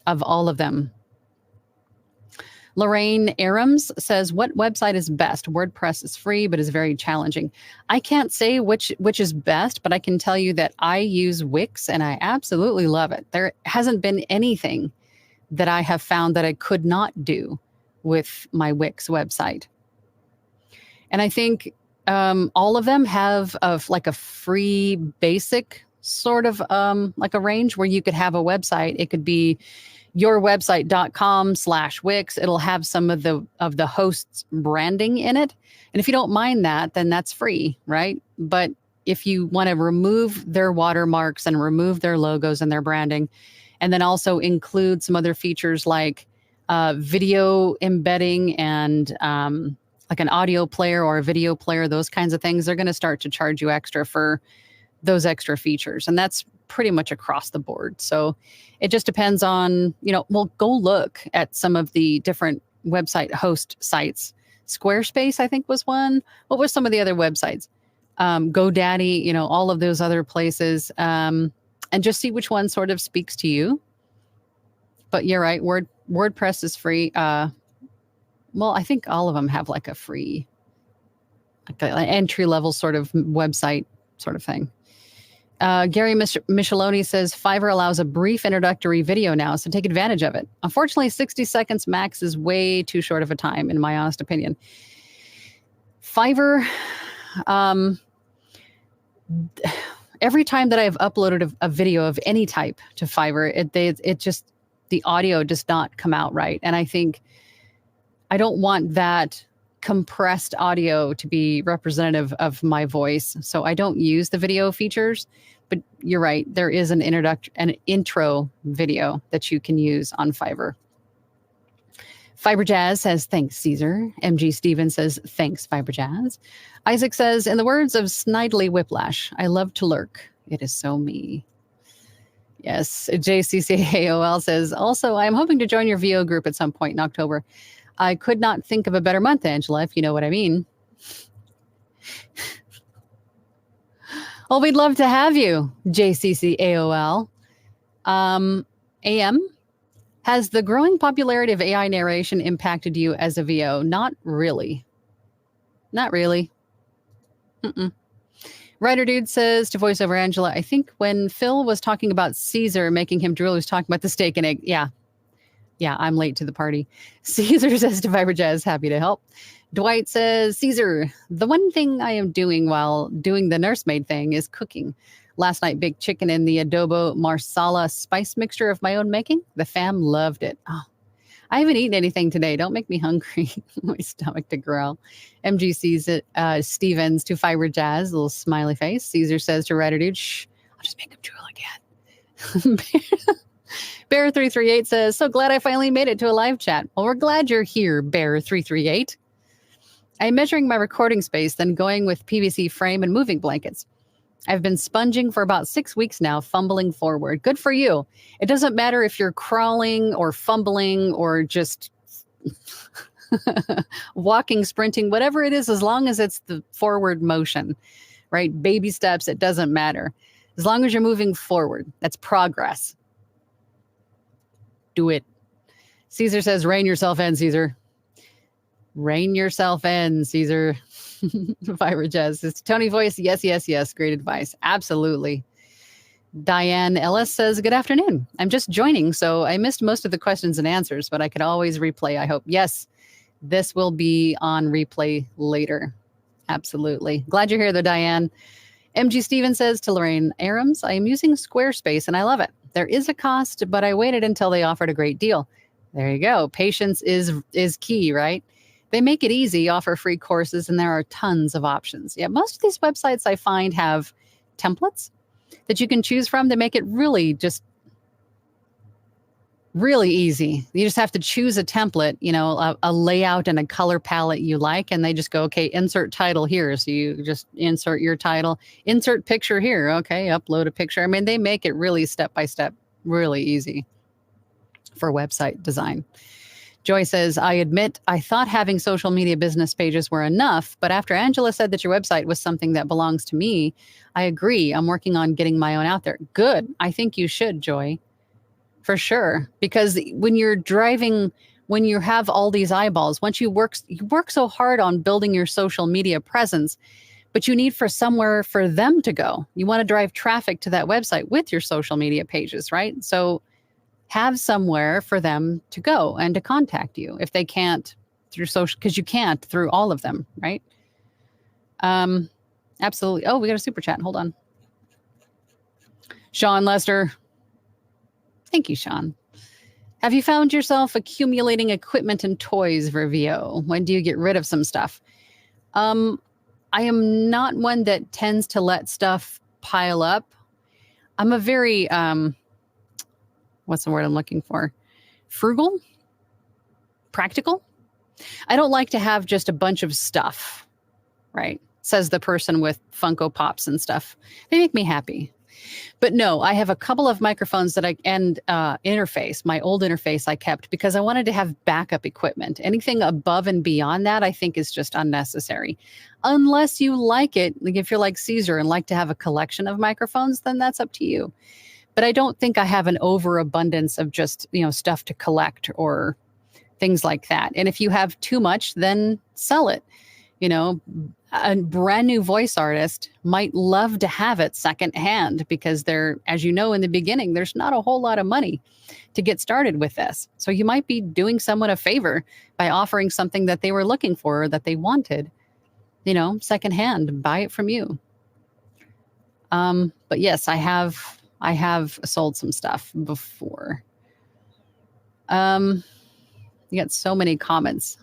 of all of them. Lorraine Arams says, what website is best? WordPress is free, but is very challenging. I can't say which is best, but I can tell you that I use Wix and I absolutely love it. There hasn't been anything that I have found that I could not do with my Wix website. And I think all of them have like a free basic sort of like a range where you could have a website. It could be yourwebsite.com/Wix. It'll have some of the host's branding in it. And if you don't mind that, then that's free, right? But if you want to remove their watermarks and remove their logos and their branding, and then also include some other features like video embedding and like an audio player or a video player, those kinds of things, they're going to start to charge you extra for those extra features. And that's pretty much across the board. So it just depends on, go look at some of the different website host sites. Squarespace, I think, was one. What were some of the other websites? GoDaddy, all of those other places, and just see which one sort of speaks to you. But you're right. WordPress is free. I think all of them have like a free, like an entry-level sort of website sort of thing. Gary Micheloni says, Fiverr allows a brief introductory video now, so take advantage of it. Unfortunately, 60 seconds max is way too short of a time, in my honest opinion. Fiverr, every time that I've uploaded a video of any type to Fiverr, it just, the audio does not come out right. And I think I don't want that compressed audio to be representative of my voice. So I don't use the video features, but you're right. There is an intro video that you can use on Fiverr. Fiber Jazz says, thanks, Caesar. MG Stevens says, thanks, Fiber Jazz. Isaac says, in the words of Snidely Whiplash, I love to lurk. It is so me. Yes. JCCAOL says, also, I'm hoping to join your VO group at some point in October. I could not think of a better month, Angela, if you know what I mean. Well, we'd love to have you, JCCAOL. AM, has the growing popularity of AI narration impacted you as a VO? Not really. Not really. Writer Dude says to VoiceOver Angela, I think when Phil was talking about Caesar making him drool, he was talking about the steak and egg. Yeah, I'm late to the party. Caesar says to Fiber Jazz, happy to help. Dwight says, Caesar, the one thing I am doing while doing the nursemaid thing is cooking. Last night, baked chicken in the adobo marsala spice mixture of my own making. The fam loved it. Oh, I haven't eaten anything today. Don't make me hungry. My stomach to growl. MGC's Stevens to Fiber Jazz, little smiley face. Caesar says to Redditude, shh, I'll just make him drool again. Bear338 says, so glad I finally made it to a live chat. Well, we're glad you're here, Bear338. I'm measuring my recording space, then going with PVC frame and moving blankets. I've been sponging for about 6 weeks now, fumbling forward. Good for you. It doesn't matter if you're crawling or fumbling or just walking, sprinting, whatever it is, as long as it's the forward motion, right? Baby steps, it doesn't matter. As long as you're moving forward, that's progress. Do it. Caesar says, rein yourself in, Caesar. Rein yourself in, Caesar. Fiber Jazz says, Tony Voice, yes, yes, yes. Great advice. Absolutely. Diane Ellis says, good afternoon. I'm just joining, so I missed most of the questions and answers, but I could always replay, I hope. Yes, this will be on replay later. Absolutely. Glad you're here, though, Diane. MG Steven says to Lorraine Arams, I am using Squarespace, and I love it. There is a cost, but I waited until they offered a great deal. There you go. Patience is key, right? They make it easy, offer free courses, and there are tons of options. Yeah, most of these websites I find have templates that you can choose from to make it really just really easy. You just have to choose a template, a layout and a color palette you like, and they just go, okay, insert title here. So you just insert your title, insert picture here. Okay, upload a picture. I mean, they make it really step-by-step, really easy for website design. Joy says, I admit I thought having social media business pages were enough, but after Angela said that your website was something that belongs to me, I agree. I'm working on getting my own out there. Good. I think you should, Joy, for sure. Because when you're driving, when you have all these eyeballs, once you work so hard on building your social media presence, but you need for somewhere for them to go. You want to drive traffic to that website with your social media pages, right? So have somewhere for them to go and to contact you if they can't through social, because you can't through all of them, right? Absolutely. Oh, we got a super chat. Hold on. Sean Lester. Thank you, Sean. Have you found yourself accumulating equipment and toys for VO? When do you get rid of some stuff? I am not one that tends to let stuff pile up. I'm a very, what's the word I'm looking for? Frugal? Practical? I don't like to have just a bunch of stuff, right? Says the person with Funko Pops and stuff. They make me happy. But no, I have a couple of microphones that interface, my old interface I kept because I wanted to have backup equipment. Anything above and beyond that, I think is just unnecessary. Unless you like it, like if you're like Caesar and like to have a collection of microphones, then that's up to you. But I don't think I have an overabundance of just, stuff to collect or things like that. And if you have too much, then sell it. A brand new voice artist might love to have it secondhand because as you know, in the beginning, there's not a whole lot of money to get started with this. So you might be doing someone a favor by offering something that they were looking for or that they wanted, secondhand, buy it from you. But yes, I have sold some stuff before. You got so many comments.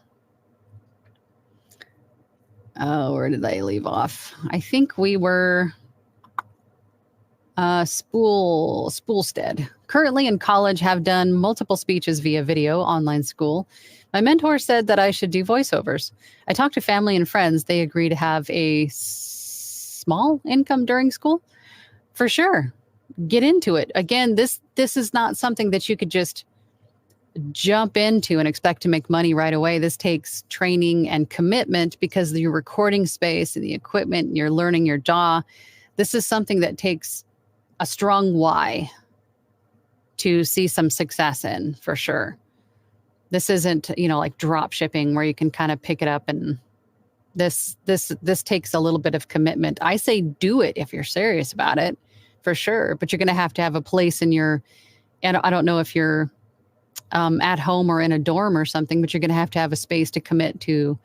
Oh, where did I leave off? I think we were Spoolstead. Currently in college, have done multiple speeches via video, online school. My mentor said that I should do voiceovers. I talked to family and friends. They agree to have a small income during school. For sure. Get into it. Again, this is not something that you could just jump into and expect to make money right away. This takes training and commitment because of your recording space and the equipment, and you're learning your jaw. This is something that takes a strong why to see some success in, for sure. This isn't, like drop shipping where you can kind of pick it up, and this takes a little bit of commitment. I say do it if you're serious about it, for sure. But you're going to have a place in your, and I don't know if you're at home or in a dorm or something, but you're going to have a space to commit to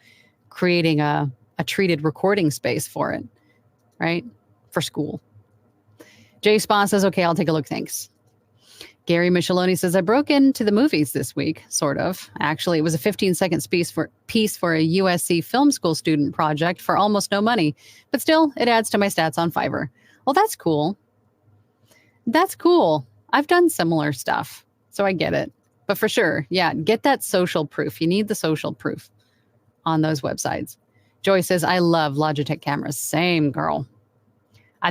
creating a treated recording space for it, right? For school. Jay Spa says, okay, I'll take a look. Thanks. Gary Micheloni says, I broke into the movies this week, sort of. Actually, it was a 15-second piece for a USC film school student project for almost no money. But still, it adds to my stats on Fiverr. Well, that's cool. That's cool. I've done similar stuff, so I get it. But for sure, yeah, get that social proof. You need the social proof on those websites. Joy says, I love Logitech cameras. Same, girl.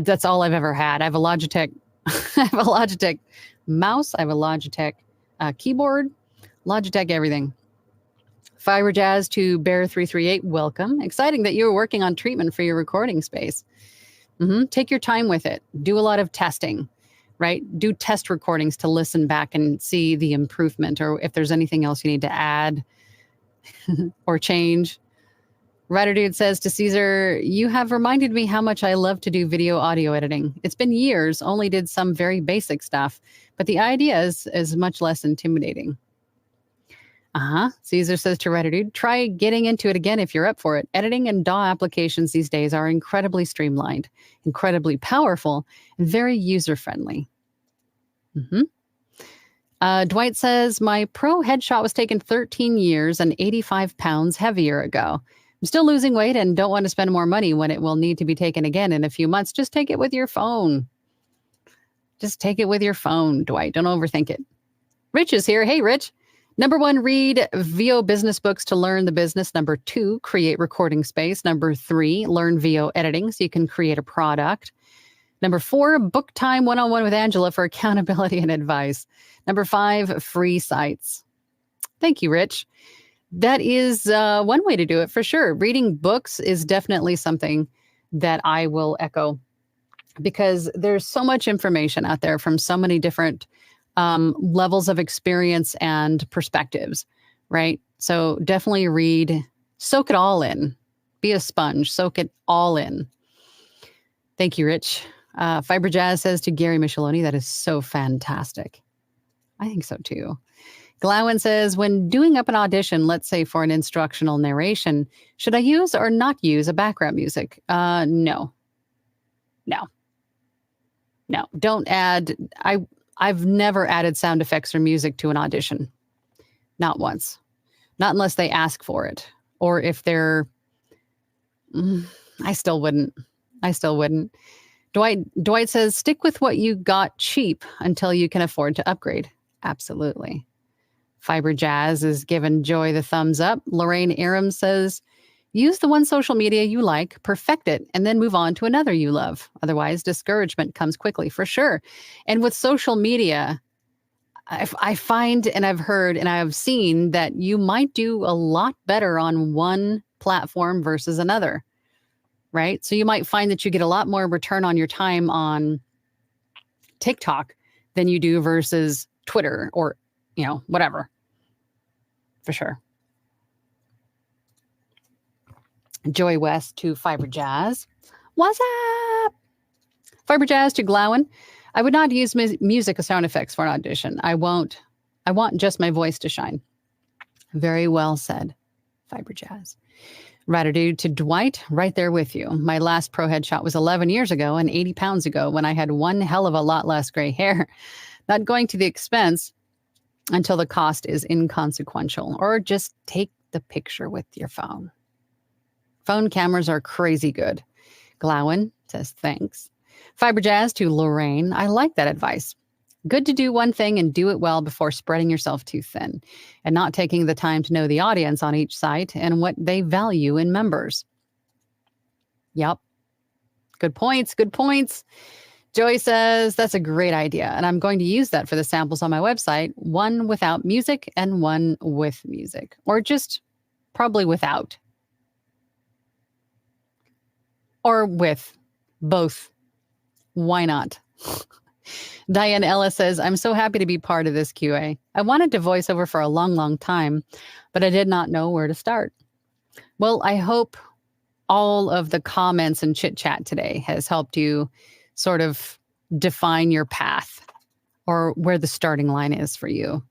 That's all I've ever had. I have a Logitech I have a Logitech mouse. I have a Logitech keyboard, Logitech everything. Fiber Jazz to Bear338, welcome. Exciting that you're working on treatment for your recording space. Take your time with it. Do a lot of testing, right? Do test recordings to listen back and see the improvement or if there's anything else you need to add or change. Rider Dude says to Caesar, you have reminded me how much I love to do video audio editing. It's been years, only did some very basic stuff, but the idea is much less intimidating. Caesar says to Rider Dude, try getting into it again if you're up for it. Editing and DAW applications these days are incredibly streamlined, incredibly powerful, and very user-friendly. Dwight says, my pro headshot was taken 13 years and 85 pounds heavier ago. I'm still losing weight and don't want to spend more money when it will need to be taken again in a few months. Just take it with your phone. Just take it with your phone, Dwight. Don't overthink it. Rich is here. Hey, Rich. Number 1, read VO business books to learn the business. Number 2, create recording space. Number 3, learn VO editing so you can create a product. Number 4, book time one-on-one with Angela for accountability and advice. Number 5, free sites. Thank you, Rich. That is one way to do it for sure. Reading books is definitely something that I will echo because there's so much information out there from so many different levels of experience and perspectives, right? So definitely read, soak it all in, be a sponge, soak it all in. Thank you, Rich. Fiber Jazz says to Gary Micheloni, that is so fantastic. I think so too. Glowin says, when doing up an audition, let's say for an instructional narration, should I use or not use a background music? No. Don't add. I've never added sound effects or music to an audition. Not once. Not unless they ask for it. Or if they're, I still wouldn't. Dwight says, stick with what you got cheap until you can afford to upgrade. Absolutely. Fiber Jazz is giving Joy the thumbs up. Lorraine Aram says, use the one social media you like, perfect it, and then move on to another you love. Otherwise, discouragement comes quickly, for sure. And with social media, I find and I've heard and I've seen that you might do a lot better on one platform versus another, right? So you might find that you get a lot more return on your time on TikTok than you do versus Twitter or whatever, for sure. Joy West to Fiber Jazz. What's up? Fiber Jazz to Glowin. I would not use music or sound effects for an audition. I want just my voice to shine. Very well said, Fiber Jazz. Rider Dude to Dwight, right there with you. My last pro headshot was 11 years ago and 80 pounds ago when I had one hell of a lot less gray hair. Not going to the expense until the cost is inconsequential, or just take the picture with your phone. Phone cameras are crazy good. Glowin says, thanks. Fiber Jazz to Lorraine. I like that advice. Good to do one thing and do it well before spreading yourself too thin and not taking the time to know the audience on each site and what they value in members. Yep. Good points. Joey says, that's a great idea, and I'm going to use that for the samples on my website, one without music and one with music, or just probably without. Or with both. Why not? Diane Ellis says, I'm so happy to be part of this QA. I wanted to voice over for a long, long time, but I did not know where to start. Well, I hope all of the comments and chit chat today has helped you sort of define your path or where the starting line is for you.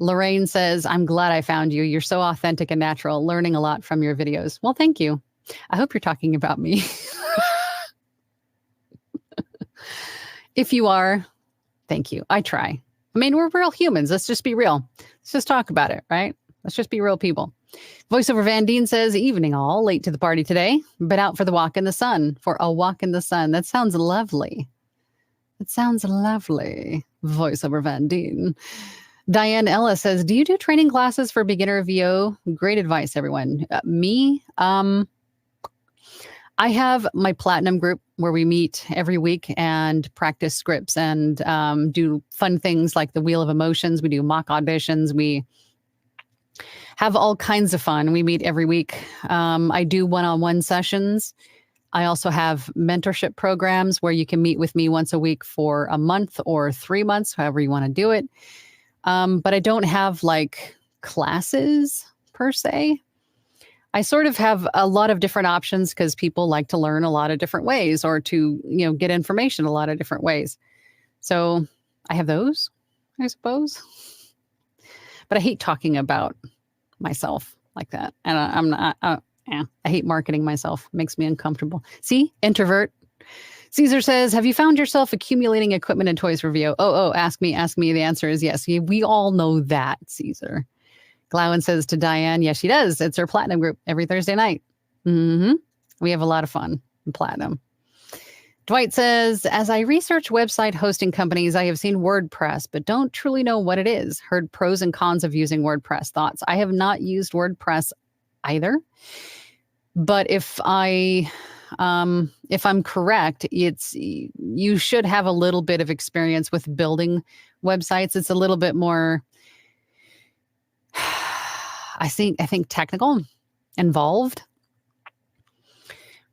Lorraine says, I'm glad I found you. You're so authentic and natural, learning a lot from your videos. Well, thank you. I hope you're talking about me. If you are, thank you. I try. I mean, we're real humans. Let's just be real. Let's just talk about it, right? Let's just be real people. Voiceover Van Deen says, evening all, late to the party today, but out for the walk in the sun, for a walk in the sun. That sounds lovely. It sounds lovely. Voiceover Van Deen. Diane Ella says, do you do training classes for beginner VO? Great advice, everyone. Me, I have my platinum group where we meet every week and practice scripts and do fun things like the Wheel of Emotions. We do mock auditions. We have all kinds of fun. We meet every week. I do one-on-one sessions. I also have mentorship programs where you can meet with me once a week for a month or 3 months, however you want to do it. But I don't have like classes per se. I sort of have a lot of different options because people like to learn a lot of different ways or to, get information a lot of different ways. So I have those, I suppose. But I hate talking about myself like that. And I'm not, I hate marketing myself. It makes me uncomfortable. See, introvert. Caesar says, have you found yourself accumulating equipment and toys for VO? Ask me. The answer is yes. We all know that, Caesar. Glowen says to Diane, yes, she does. It's her platinum group every Thursday night. We have a lot of fun in platinum. Dwight says, as I research website hosting companies, I have seen WordPress, but don't truly know what it is. Heard pros and cons of using WordPress. Thoughts? I have not used WordPress either. But if I'm correct, you should have a little bit of experience with building websites. It's a little bit more, I think technical, involved.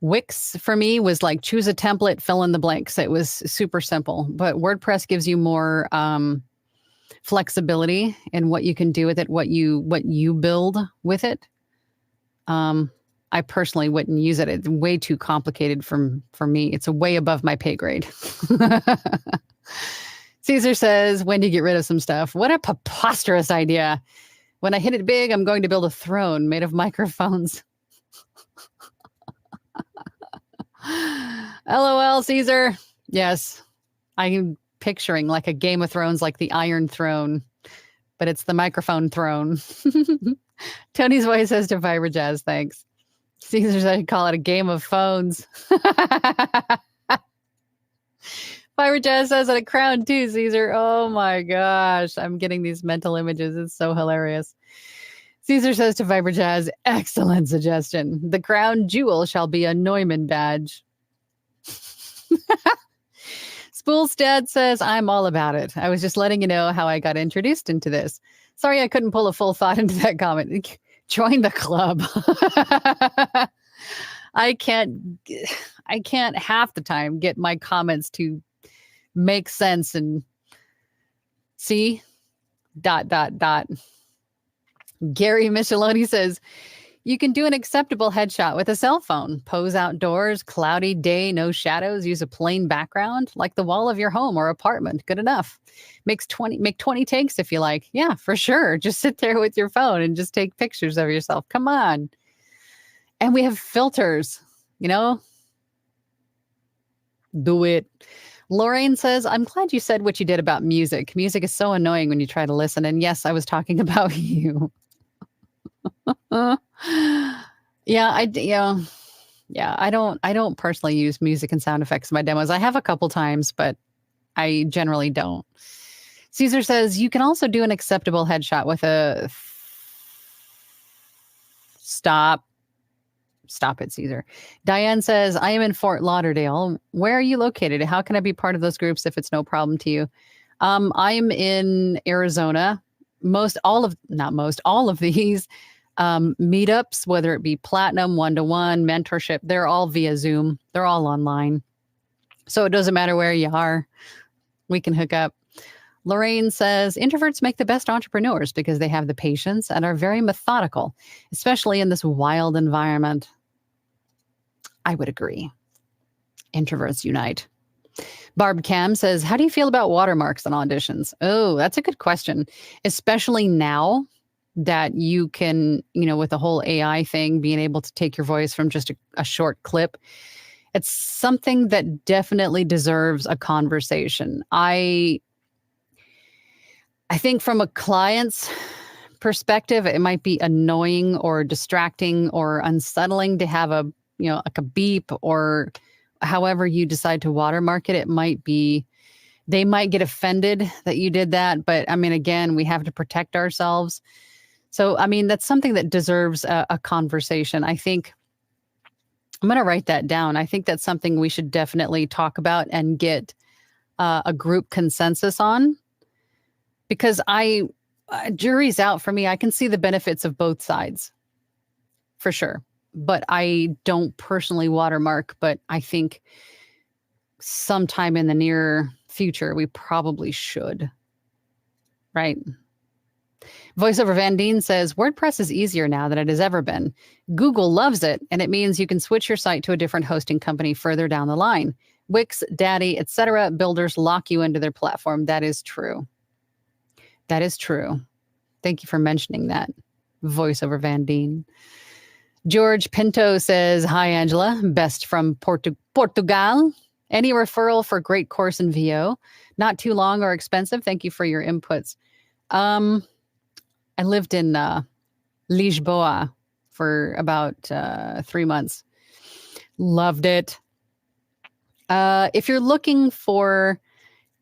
Wix for me was like choose a template, fill in the blanks. It was super simple, but WordPress gives you more flexibility in what you can do with it, what you build with it. I personally wouldn't use it. It's way too complicated for me. It's way above my pay grade. Caesar says, when do you get rid of some stuff? What a preposterous idea. When I hit it big, I'm going to build a throne made of microphones. LOL, Caesar. Yes, I'm picturing like a Game of Thrones, like the Iron Throne, but it's the microphone throne. Tony's voice says to Viber Jazz, thanks. Caesar said I'd call it a game of phones. Viber Jazz says that a crown too, Caesar. Oh my gosh, I'm getting these mental images. It's so hilarious. Caesar says to Viber Jazz, excellent suggestion. The crown jewel shall be a Neumann badge. Spool's dad says, I'm all about it. I was just letting you know how I got introduced into this. Sorry I couldn't pull a full thought into that comment. Join the club. I can't half the time get my comments to make sense and see ... Gary Micheloni says, you can do an acceptable headshot with a cell phone. Pose outdoors, cloudy day, no shadows. Use a plain background like the wall of your home or apartment. Good enough. Make 20 takes if you like. Yeah, for sure. Just sit there with your phone and just take pictures of yourself. Come on. And we have filters, Do it. Lorraine says, I'm glad you said what you did about music. Music is so annoying when you try to listen. And yes, I was talking about you. I don't personally use music and sound effects in my demos. I have a couple times, but I generally don't. Caesar says you can also do an acceptable headshot with a stop it, Caesar. Diane says, I am in Fort Lauderdale. Where are you located? How can I be part of those groups if it's no problem to you? I'm in Arizona. All of these meetups, whether it be platinum, one-to-one, mentorship, they're all via Zoom. They're all online. So it doesn't matter where you are. We can hook up. Lorraine says, introverts make the best entrepreneurs because they have the patience and are very methodical, especially in this wild environment. I would agree. Introverts unite. Barb Cam says, how do you feel about watermarks on auditions? Oh, that's a good question. Especially now that you can, with the whole AI thing, being able to take your voice from just a short clip. It's something that definitely deserves a conversation. I think from a client's perspective, it might be annoying or distracting or unsettling to have a, like a beep or however you decide to watermark it. It might be, they might get offended that you did that. But I mean, again, we have to protect ourselves. So, I mean, that's something that deserves a conversation. I think I'm going to write that down. I think that's something we should definitely talk about and get a group consensus on, because jury's out for me. I can see the benefits of both sides for sure, but I don't personally watermark, but I think sometime in the near future, we probably should, right? Voiceover Van Deen says, WordPress is easier now than it has ever been. Google loves it, and it means you can switch your site to a different hosting company further down the line. Wix, Daddy, etc. builders lock you into their platform. That is true. That is true. Thank you for mentioning that, Voiceover Van Deen. George Pinto says, hi, Angela. Best from Portugal. Any referral for great course in VO? Not too long or expensive. Thank you for your inputs. I lived in Lisboa for about 3 months. Loved it. If you're looking for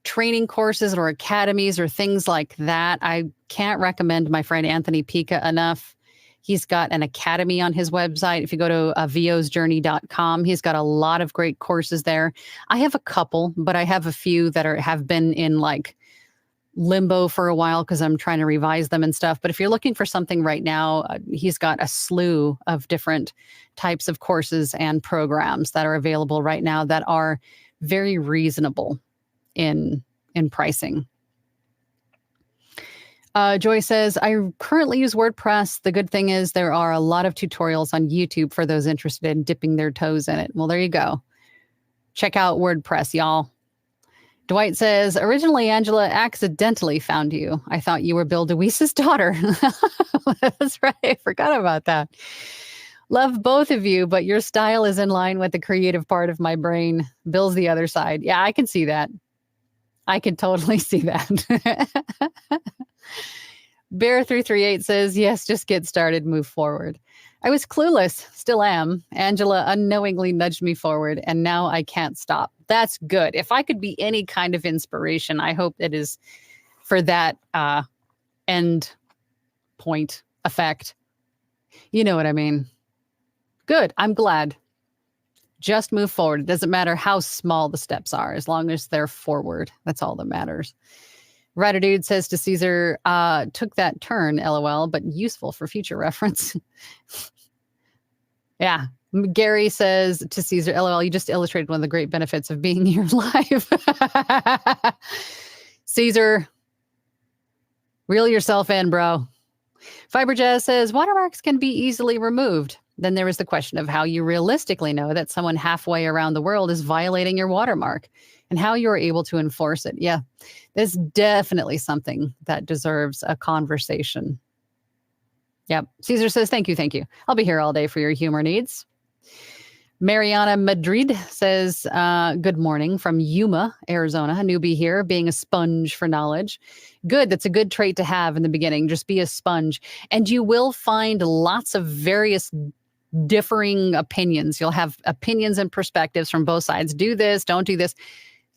training courses or academies or things like that, I can't recommend my friend Anthony Pica enough. He's got an academy on his website. If you go to vosjourney.com, he's got a lot of great courses there. I have a couple, but I have a few that have been in like limbo for a while because I'm trying to revise them and stuff. But if you're looking for something right now, he's got a slew of different types of courses and programs that are available right now that are very reasonable in pricing. Joy says, I currently use WordPress. The good thing is there are a lot of tutorials on YouTube for those interested in dipping their toes in it. Well, there you go. Check out WordPress, y'all. Dwight says, originally, Angela accidentally found you. I thought you were Bill DeWeese's daughter. That's right. I forgot about that. Love both of you, but your style is in line with the creative part of my brain. Bill's the other side. Yeah, I can see that. I can totally see that. Bear338 says, yes, just get started, move forward. I was clueless, still am. Angela unknowingly nudged me forward, and now I can't stop. That's good. If I could be any kind of inspiration, I hope it is for that end point effect. You know what I mean? Good. I'm glad. Just move forward. It doesn't matter how small the steps are, as long as they're forward. That's all that matters. Dude says to Caesar, took that turn, LOL, but useful for future reference. Yeah. Gary says to Caesar, LOL, you just illustrated one of the great benefits of being here live. Caesar, reel yourself in, bro. Fiberjazz says, watermarks can be easily removed. Then there is the question of how you realistically know that someone halfway around the world is violating your watermark and how you're able to enforce it. Yeah, there's definitely something that deserves a conversation. Yep. Caesar says, thank you. Thank you. I'll be here all day for your humor needs. Mariana Madrid says, good morning from Yuma, Arizona. A newbie here, being a sponge for knowledge. Good. That's a good trait to have in the beginning. Just be a sponge. And you will find lots of various differing opinions. You'll have opinions and perspectives from both sides. Do this, don't do this.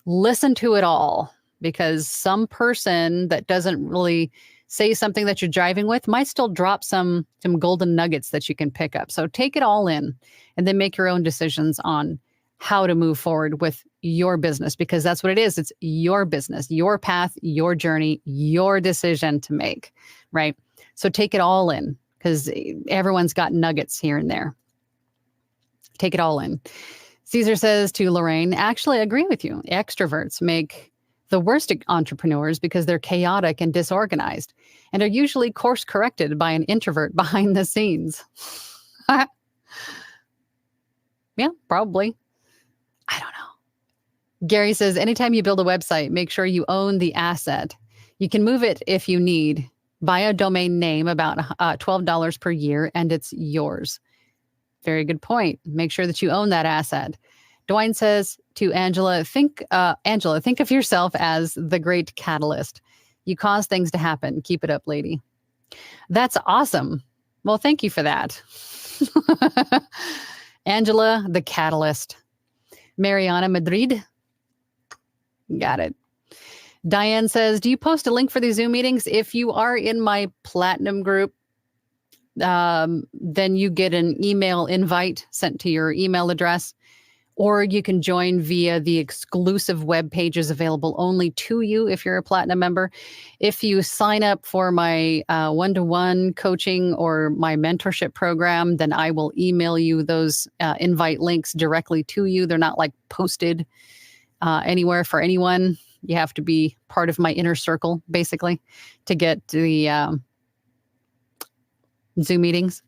Listen to it all, because some person that doesn't really say something that you're driving with might still drop some golden nuggets that you can pick up. So take it all in and then make your own decisions on how to move forward with your business, because that's what it is. It's your business, your path, your journey, your decision to make, right? So take it all in, because everyone's got nuggets here and there. Take it all in. Caesar says to Lorraine, actually, I agree with you. Extroverts make the worst entrepreneurs because they're chaotic and disorganized and are usually course corrected by an introvert behind the scenes. Yeah, probably. I don't know. Gary says, anytime you build a website, make sure you own the asset. You can move it if you need. Buy a domain name, about $12 per year, and it's yours. Very good point. Make sure that you own that asset. Dwayne says to Angela, think of yourself as the great catalyst. You cause things to happen. Keep it up, lady. That's awesome. Well, thank you for that. Angela, the catalyst. Mariana Madrid. Got it. Diane says, do you post a link for the Zoom meetings? If you are in my platinum group, then you get an email invite sent to your email address, or you can join via the exclusive web pages available only to you if you're a platinum member. If you sign up for my one-to-one coaching or my mentorship program, then I will email you those invite links directly to you. They're not like posted anywhere for anyone. You have to be part of my inner circle, basically, to get the Zoom meetings.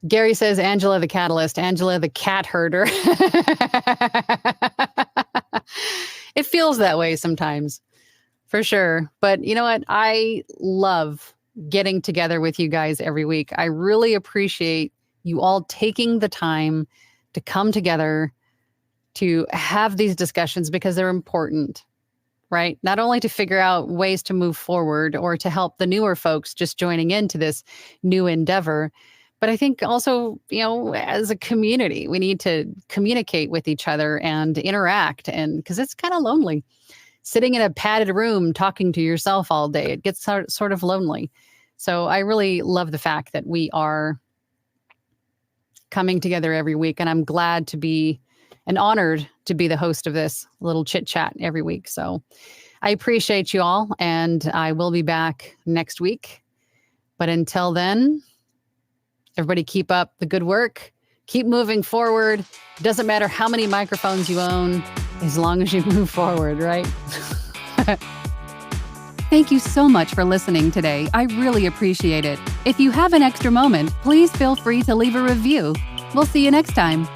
Gary says, Angela the catalyst, Angela the cat herder. It feels that way sometimes, for sure. But you know what? I love getting together with you guys every week. I really appreciate you all taking the time to come together to have these discussions because they're important, right? Not only to figure out ways to move forward or to help the newer folks just joining into this new endeavor, but I think also, as a community, we need to communicate with each other and interact, and because it's kind of lonely sitting in a padded room talking to yourself all day. It gets sort of lonely. So I really love the fact that we are coming together every week, and I'm glad to be and honored to be the host of this little chit chat every week. So I appreciate you all, and I will be back next week. But until then, everybody keep up the good work. Keep moving forward. It doesn't matter how many microphones you own, as long as you move forward, right? Thank you so much for listening today. I really appreciate it. If you have an extra moment, please feel free to leave a review. We'll see you next time.